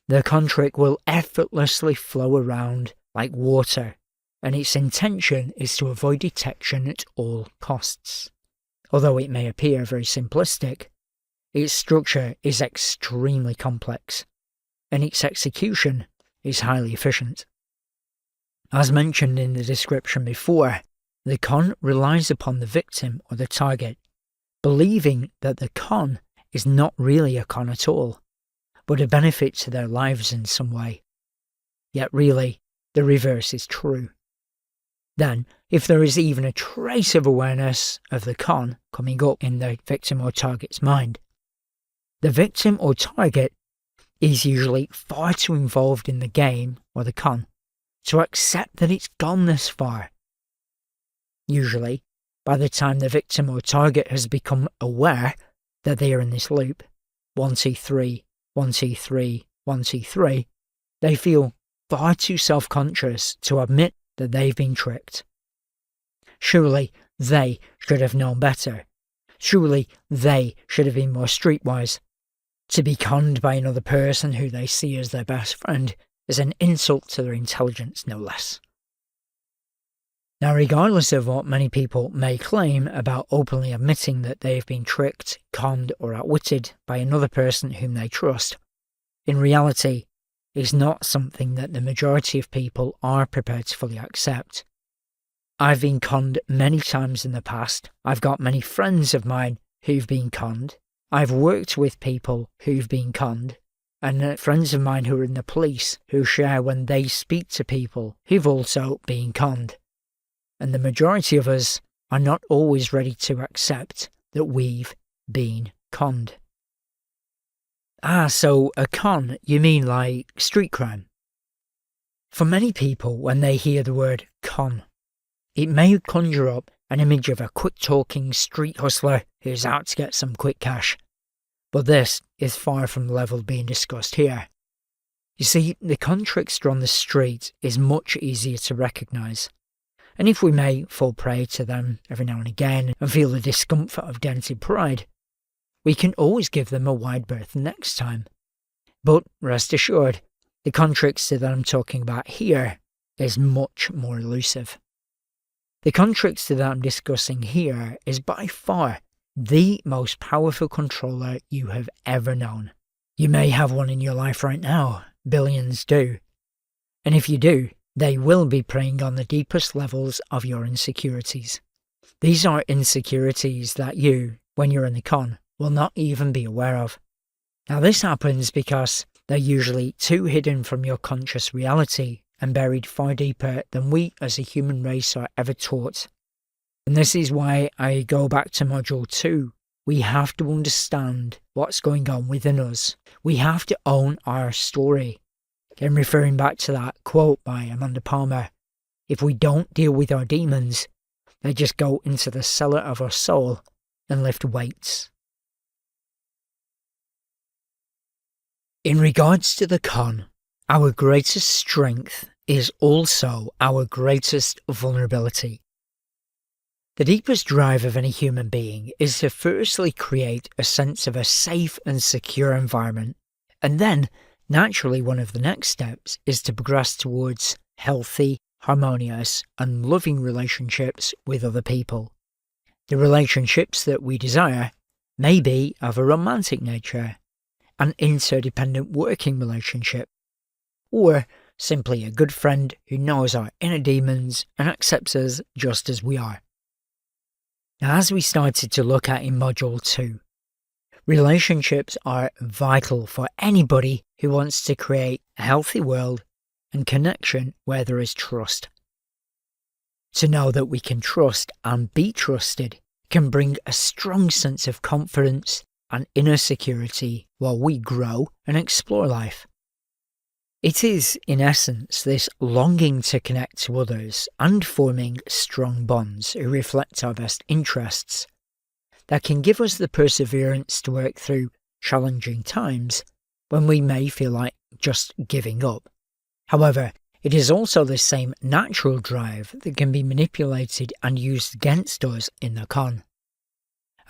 The con trick will effortlessly flow around like water, and its intention is to avoid detection at all costs. Although it may appear very simplistic, its structure is extremely complex, and its execution is highly efficient. As mentioned in the description before, the con relies upon the victim or the target, believing that the con is not really a con at all, but a benefit to their lives in some way. Yet really, the reverse is true. Then, if there is even a trace of awareness of the con coming up in the victim or target's mind, the victim or target is usually far too involved in the game or the con to accept that it's gone this far. Usually, by the time the victim or target has become aware that they are in this loop, 1, 2, 3, 1, 2, 3, 1, 2, 3, they feel far too self-conscious to admit that they've been tricked. Surely they should have known better. Surely they should have been more streetwise. To be conned by another person who they see as their best friend is an insult to their intelligence, no less. Now, regardless of what many people may claim about openly admitting that they've been tricked, conned, or outwitted by another person whom they trust, in reality, it's not something that the majority of people are prepared to fully accept. I've been conned many times in the past. I've got many friends of mine who've been conned. I've worked with people who've been conned, and friends of mine who are in the police who share when they speak to people who've also been conned. And the majority of us are not always ready to accept that we've been conned. So a con, you mean like street crime? For many people, when they hear the word con, it may conjure up an image of a quick-talking street hustler who's out to get some quick cash. But this is far from the level being discussed here. You see, the con trickster on the street is much easier to recognise. And if we may fall prey to them every now and again and feel the discomfort of dented pride, we can always give them a wide berth next time. But rest assured, the con trickster that I'm talking about here is much more elusive. The con trickster that I'm discussing here is by far the most powerful controller you have ever known. You may have one in your life right now, billions do. And if you do, they will be preying on the deepest levels of your insecurities. These are insecurities that you, when you're in the con, will not even be aware of. Now this happens because they're usually too hidden from your conscious reality and buried far deeper than we as a human race are ever taught. And this is why I go back to Module 2. We have to understand what's going on within us. We have to own our story. Again, referring back to that quote by Amanda Palmer, if we don't deal with our demons, they just go into the cellar of our soul and lift weights. In regards to the con, our greatest strength is also our greatest vulnerability. The deepest drive of any human being is to firstly create a sense of a safe and secure environment, and then, naturally, one of the next steps is to progress towards healthy, harmonious, and loving relationships with other people. The relationships that we desire may be of a romantic nature, an interdependent working relationship, or simply a good friend who knows our inner demons and accepts us just as we are. Now, as we started to look at in Module 2, relationships are vital for anybody who wants to create a healthy world and connection where there is trust. To know that we can trust and be trusted can bring a strong sense of confidence and inner security while we grow and explore life. It is, in essence, this longing to connect to others and forming strong bonds who reflect our best interests that can give us the perseverance to work through challenging times when we may feel like just giving up. However, it is also the same natural drive that can be manipulated and used against us in the con.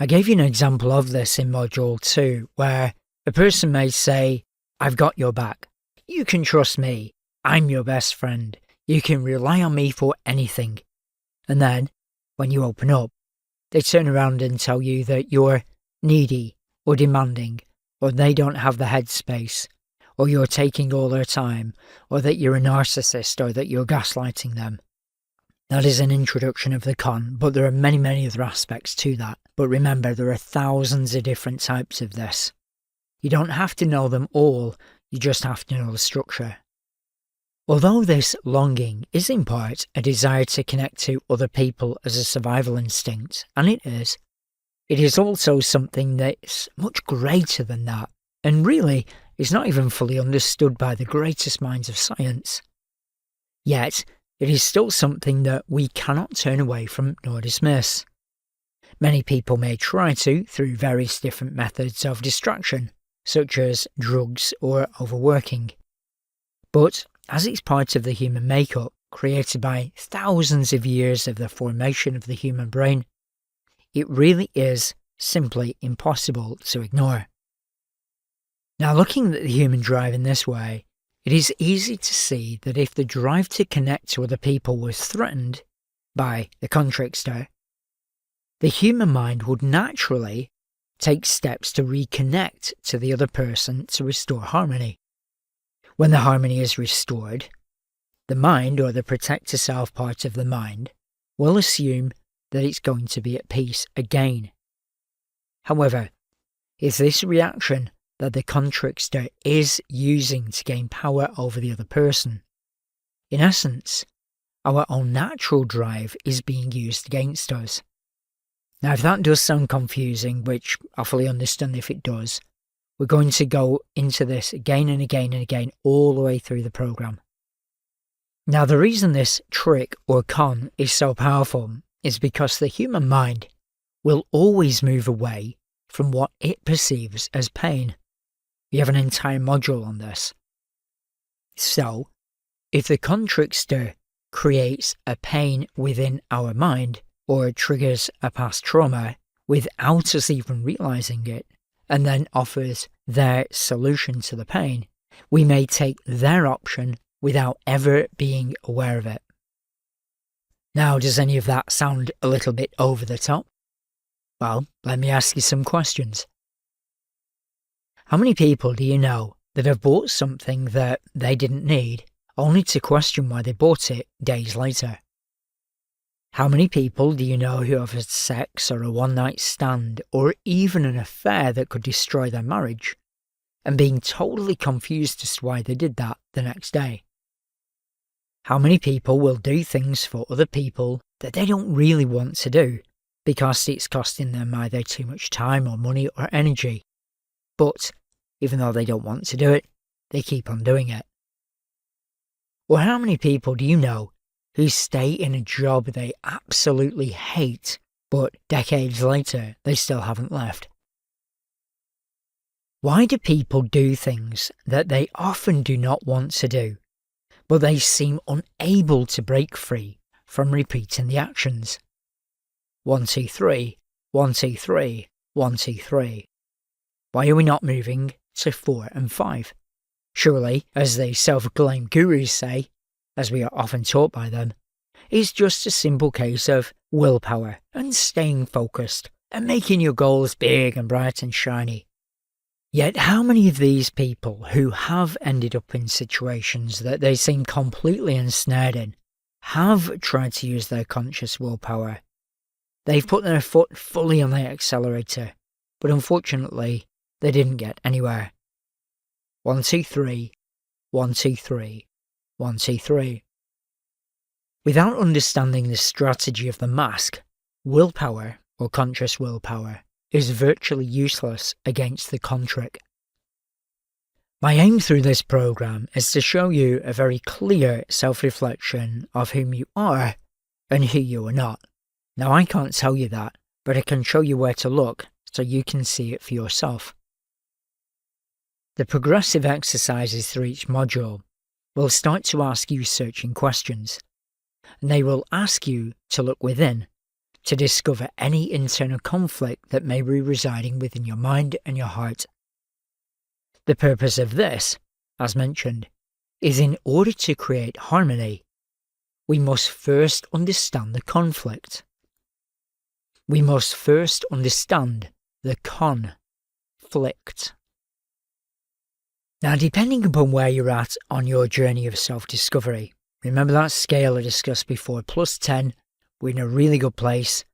I gave you an example of this in Module 2, where a person may say, "I've got your back. You can trust me. I'm your best friend. You can rely on me for anything. And then, when you open up, they turn around and tell you that you're needy or demanding, or they don't have the headspace, or you're taking all their time, or that you're a narcissist, or that you're gaslighting them. That is an introduction of the con, but there are many, many other aspects to that. But remember, there are thousands of different types of this. You don't have to know them all, you just have to know the structure. Although this longing is in part a desire to connect to other people as a survival instinct, and it is also something that's much greater than that, and really is not even fully understood by the greatest minds of science. Yet, it is still something that we cannot turn away from nor dismiss. Many people may try to through various different methods of distraction, such as drugs or overworking. But as it's part of the human makeup, created by thousands of years of the formation of the human brain, it really is simply impossible to ignore. Now, looking at the human drive in this way, it is easy to see that if the drive to connect to other people was threatened by the contrickster, the human mind would naturally take steps to reconnect to the other person to restore harmony. When the harmony is restored, the mind, or the protector self part of the mind, will assume that it's going to be at peace again. However, it's this reaction that the contrickster is using to gain power over the other person. In essence, our own natural drive is being used against us. Now, if that does sound confusing, which I fully understand if it does, we're going to go into this again and again and again all the way through the program. Now, the reason this trick or con is so powerful is because the human mind will always move away from what it perceives as pain. We have an entire module on this. So, if the contrickster creates a pain within our mind or triggers a past trauma without us even realizing it, and then offers their solution to the pain, we may take their option without ever being aware of it. Now, does any of that sound a little bit over the top? Well, let me ask you some questions. How many people do you know that have bought something that they didn't need, only to question why they bought it days later? How many people do you know who have had sex or a one-night stand or even an affair that could destroy their marriage, and being totally confused as to why they did that the next day? How many people will do things for other people that they don't really want to do because it's costing them either too much time or money or energy, but even though they don't want to do it, they keep on doing it? Or how many people do you know who stay in a job they absolutely hate, but decades later they still haven't left? Why do people do things that they often do not want to do, but they seem unable to break free from repeating the actions? 1, 2, 3, 1, 2, 3, 1, 2, 3. Why are we not moving to 4 and 5? Surely, as the self-acclaimed gurus say, as we are often taught by them, it's just a simple case of willpower and staying focused and making your goals big and bright and shiny. Yet how many of these people who have ended up in situations that they seem completely ensnared in have tried to use their conscious willpower? They've put their foot fully on the accelerator, but unfortunately, they didn't get anywhere. 1, 2, 3, 1, 2, 3, 1, 2, 3. Without understanding the strategy of the mask, willpower, or conscious willpower, is virtually useless against the contrick. My aim through this program is to show you a very clear self-reflection of whom you are and who you are not. Now, I can't tell you that, but I can show you where to look so you can see it for yourself. The progressive exercises through each module will start to ask you searching questions, and they will ask you to look within to discover any internal conflict that may be residing within your mind and your heart. The purpose of this, as mentioned, is in order to create harmony we must first understand the conflict. We must first understand the conflict. Now, depending upon where you're at on your journey of self-discovery, remember that scale I discussed before, +10, we're in a really good place,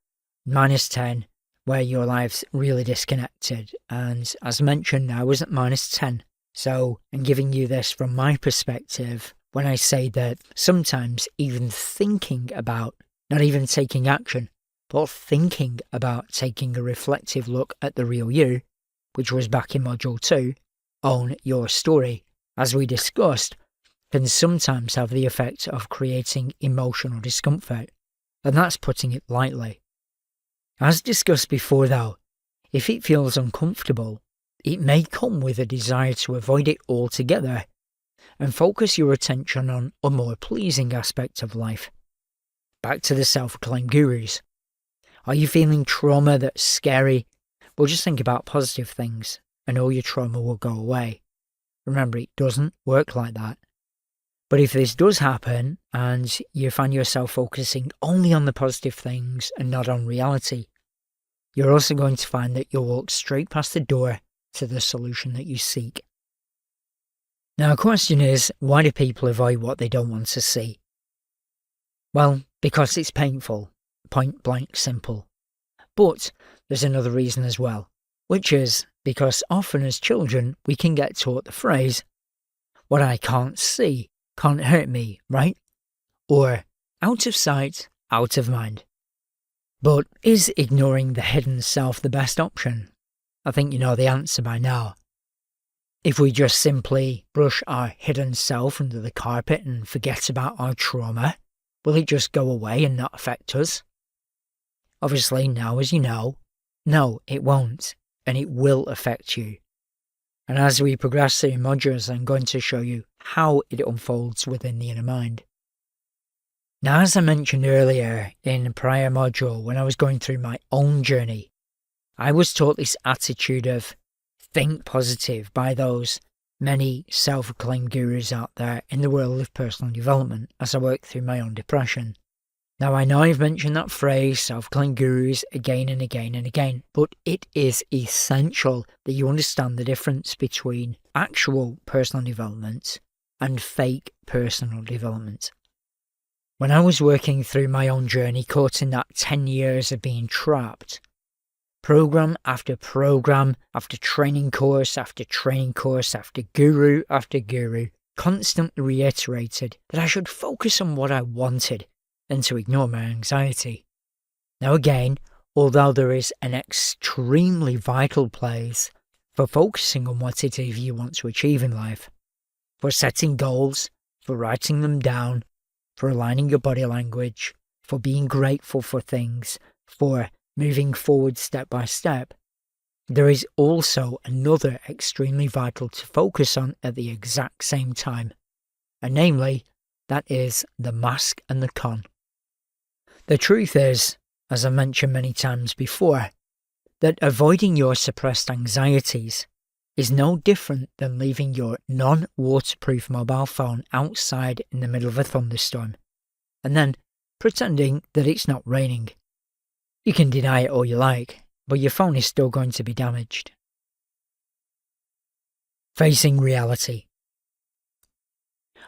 -10, where your life's really disconnected. And as mentioned, I was at -10. So I'm giving you this from my perspective when I say that sometimes even thinking about, not even taking action, but thinking about taking a reflective look at the real you, which was back in Module 2, Own Your Story, as we discussed, can sometimes have the effect of creating emotional discomfort, and that's putting it lightly. As discussed before though, if it feels uncomfortable, it may come with a desire to avoid it altogether and focus your attention on a more pleasing aspect of life. Back to the self-acclaimed gurus. Are you feeling trauma that's scary? Well, just think about positive things and all your trauma will go away. Remember, it doesn't work like that. But if this does happen and you find yourself focusing only on the positive things and not on reality, you're also going to find that you'll walk straight past the door to the solution that you seek. Now, the question is, why do people avoid what they don't want to see? Well, because it's painful, point blank simple. But there's another reason as well, which is because often as children we can get taught the phrase, what I can't see can't hurt me, right? Or out of sight, out of mind. But is ignoring the hidden self the best option? I think you know the answer by now. If we just simply brush our hidden self under the carpet and forget about our trauma, will it just go away and not affect us? Obviously, now as you know, no, it won't, and it will affect you. And as we progress through modules, I'm going to show you how it unfolds within the inner mind. Now, as I mentioned earlier in a prior module, when I was going through my own journey, I was taught this attitude of think positive by those many self-acclaimed gurus out there in the world of personal development as I worked through my own depression. Now, I know I've mentioned that phrase, self-acclaimed gurus, again and again and again, but it is essential that you understand the difference between actual personal development and fake personal development. When I was working through my own journey, caught in that 10 years of being trapped, program after program, after training course after training course, after guru, constantly reiterated that I should focus on what I wanted and to ignore my anxiety. Now again, although there is an extremely vital place for focusing on what it is you want to achieve in life, for setting goals, for writing them down, for aligning your body language, for being grateful for things, for moving forward step by step, there is also another extremely vital to focus on at the exact same time, and namely, that is the mask and the con. The truth is, as I mentioned many times before, that avoiding your suppressed anxieties is no different than leaving your non-waterproof mobile phone outside in the middle of a thunderstorm, and then pretending that it's not raining. You can deny it all you like, but your phone is still going to be damaged. Facing reality.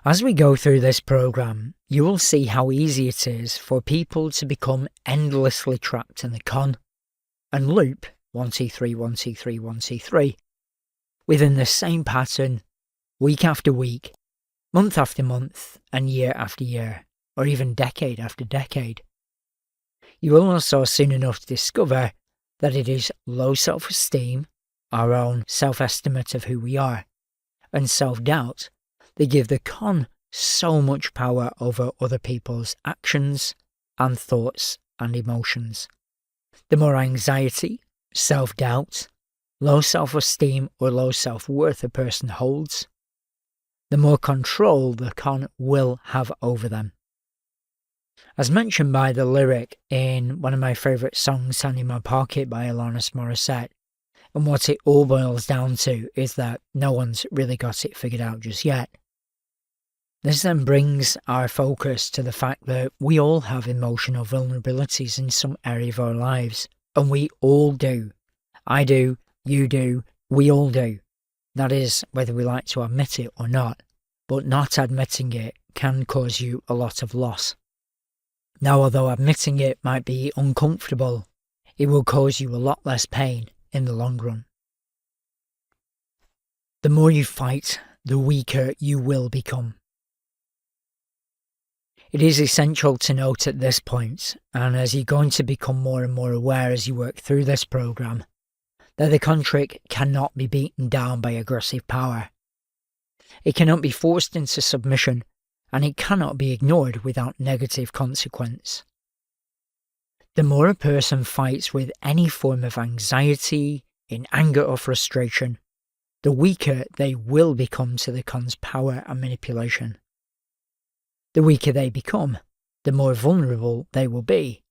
As we go through this program, you will see how easy it is for people to become endlessly trapped in the con and loop 1, 2, 3, 1, 2, 3, 1, 2, 3 within the same pattern week after week, month after month, and year after year, or even decade after decade. You will also soon enough discover that it is low self-esteem, our own self-estimate of who we are, and self-doubt that give the con so much power over other people's actions and thoughts and emotions. The more anxiety, self-doubt, low self-esteem or low self-worth a person holds, the more control the con will have over them. As mentioned by the lyric in one of my favourite songs, Hand in My Pocket by Alanis Morissette, and what it all boils down to is that no one's really got it figured out just yet. This then brings our focus to the fact that we all have emotional vulnerabilities in some area of our lives, and we all do. I do, you do, we all do. That is, whether we like to admit it or not, but not admitting it can cause you a lot of loss. Now, although admitting it might be uncomfortable, it will cause you a lot less pain in the long run. The more you fight, the weaker you will become. It is essential to note at this point, and as you're going to become more and more aware as you work through this program, that the constrict cannot be beaten down by aggressive power. It cannot be forced into submission, and it cannot be ignored without negative consequence. The more a person fights with any form of anxiety, in anger or frustration, the weaker they will become to the con's power and manipulation. The weaker they become, the more vulnerable they will be,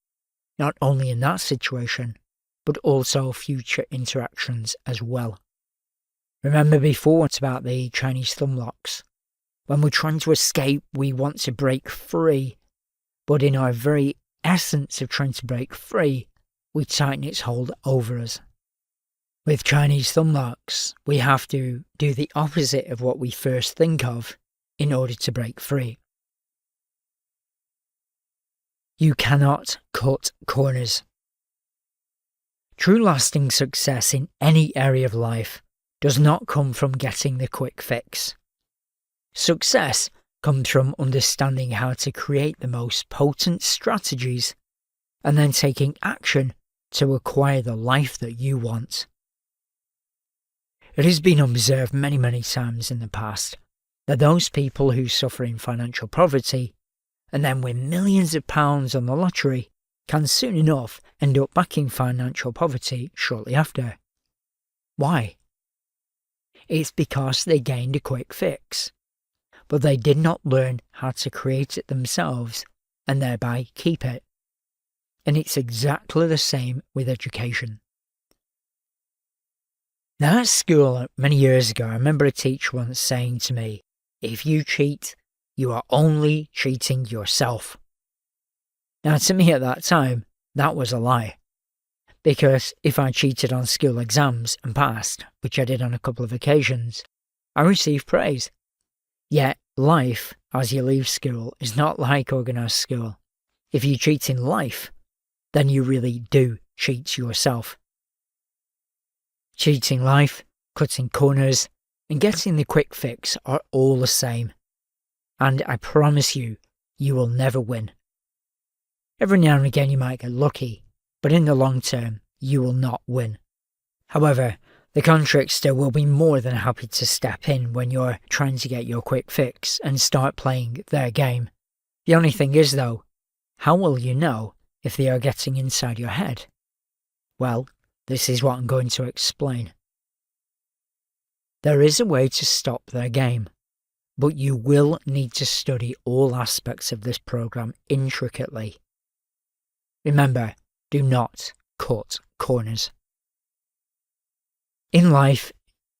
not only in that situation, but also future interactions as well. Remember before it's about the Chinese thumb locks. When we're trying to escape, we want to break free, but in our very essence of trying to break free, we tighten its hold over us. With Chinese thumb locks, we have to do the opposite of what we first think of in order to break free. You cannot cut corners. True lasting success in any area of life does not come from getting the quick fix. Success comes from understanding how to create the most potent strategies and then taking action to acquire the life that you want. It has been observed many times in the past that those people who suffer in financial poverty and then win millions of pounds on the lottery can soon enough end up back in financial poverty shortly after. Why? It's because they gained a quick fix, but they did not learn how to create it themselves and thereby keep it. And it's exactly the same with education. Now at school, many years ago, I remember a teacher once saying to me, "If you cheat, you are only cheating yourself." Now to me at that time, that was a lie. Because if I cheated on school exams and passed, which I did on a couple of occasions, I received praise. Yet life, as you leave school, is not like organised school. If you cheat in life, then you really do cheat yourself. Cheating life, cutting corners, and getting the quick fix are all the same. And I promise you, you will never win. Every now and again you might get lucky, but in the long term, you will not win. However, the constrictor will be more than happy to step in when you're trying to get your quick fix and start playing their game. The only thing is though, how will you know if they are getting inside your head? Well, this is what I'm going to explain. There is a way to stop their game, but you will need to study all aspects of this program intricately. Remember, do not cut corners. In life,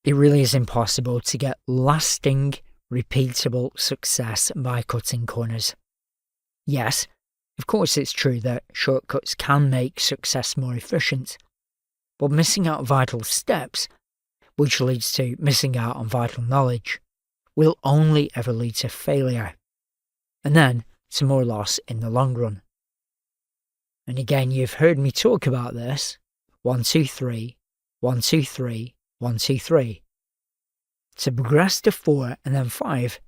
it really is impossible to get lasting, repeatable success by cutting corners. Yes, of course it's true that shortcuts can make success more efficient, but missing out vital steps, which leads to missing out on vital knowledge, will only ever lead to failure, and then to more loss in the long run. And again, you've heard me talk about this. 1, 2, 3, 1, 2, 3, 1, 2, 3. To progress to 4 and then 5,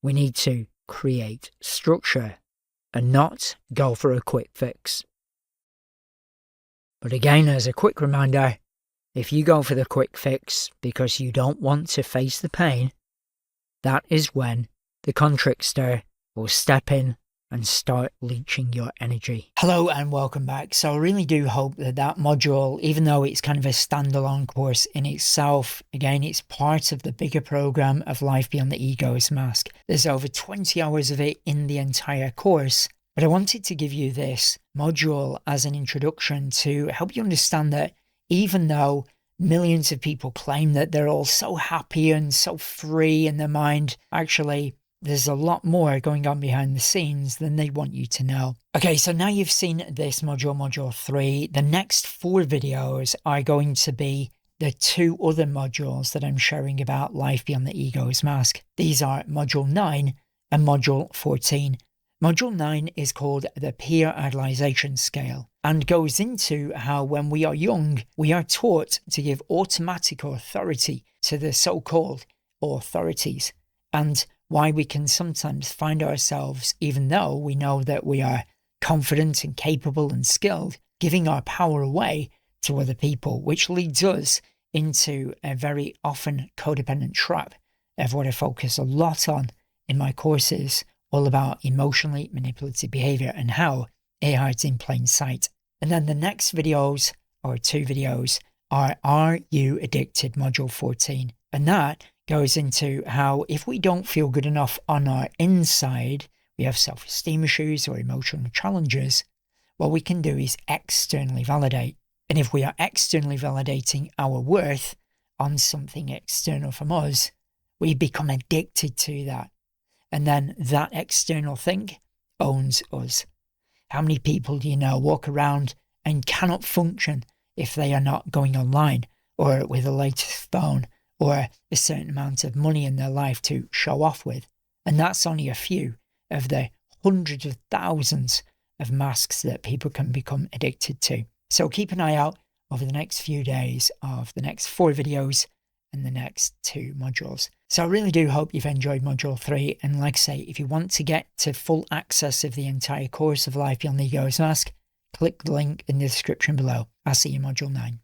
we need to create structure and not go for a quick fix. But again, as a quick reminder, if you go for the quick fix because you don't want to face the pain, that is when the constrictor will step in and start leeching your energy. Hello and welcome back. So I really do hope that that module, even though it's kind of a standalone course in itself, again, it's part of the bigger program of Life Beyond the Ego's Mask. There's over 20 hours of it in the entire course, but I wanted to give you this module as an introduction to help you understand that even though millions of people claim that they're all so happy and so free in their mind, actually, there's a lot more going on behind the scenes than they want you to know. Okay, so now you've seen this module, module 3. The next 4 videos are going to be the 2 other modules that I'm sharing about life beyond the ego's mask. These are module 9 and module 14. Module 9 is called the peer idolization scale and goes into how when we are young, we are taught to give automatic authority to the so-called authorities, and why we can sometimes find ourselves, even though we know that we are confident and capable and skilled, giving our power away to other people, which leads us into a very often codependent trap of what I focus a lot on in my courses, all about emotionally manipulative behavior and how it hides in plain sight. And then the next videos, or 2 videos, are You Addicted, module 14. And that goes into how if we don't feel good enough on our inside, we have self-esteem issues or emotional challenges, what we can do is externally validate. And if we are externally validating our worth on something external from us, we become addicted to that. And then that external thing owns us. How many people do you know walk around and cannot function if they are not going online or with the latest phone or a certain amount of money in their life to show off with? And that's only a few of the hundreds of thousands of masks that people can become addicted to. So keep an eye out over the next few days of the next 4 videos and the next 2 modules. So I really do hope you've enjoyed module 3. And like I say, if you want to get to full access of the entire course of Life Beyond the Ego's Mask, click the link in the description below. I'll see you in module 9.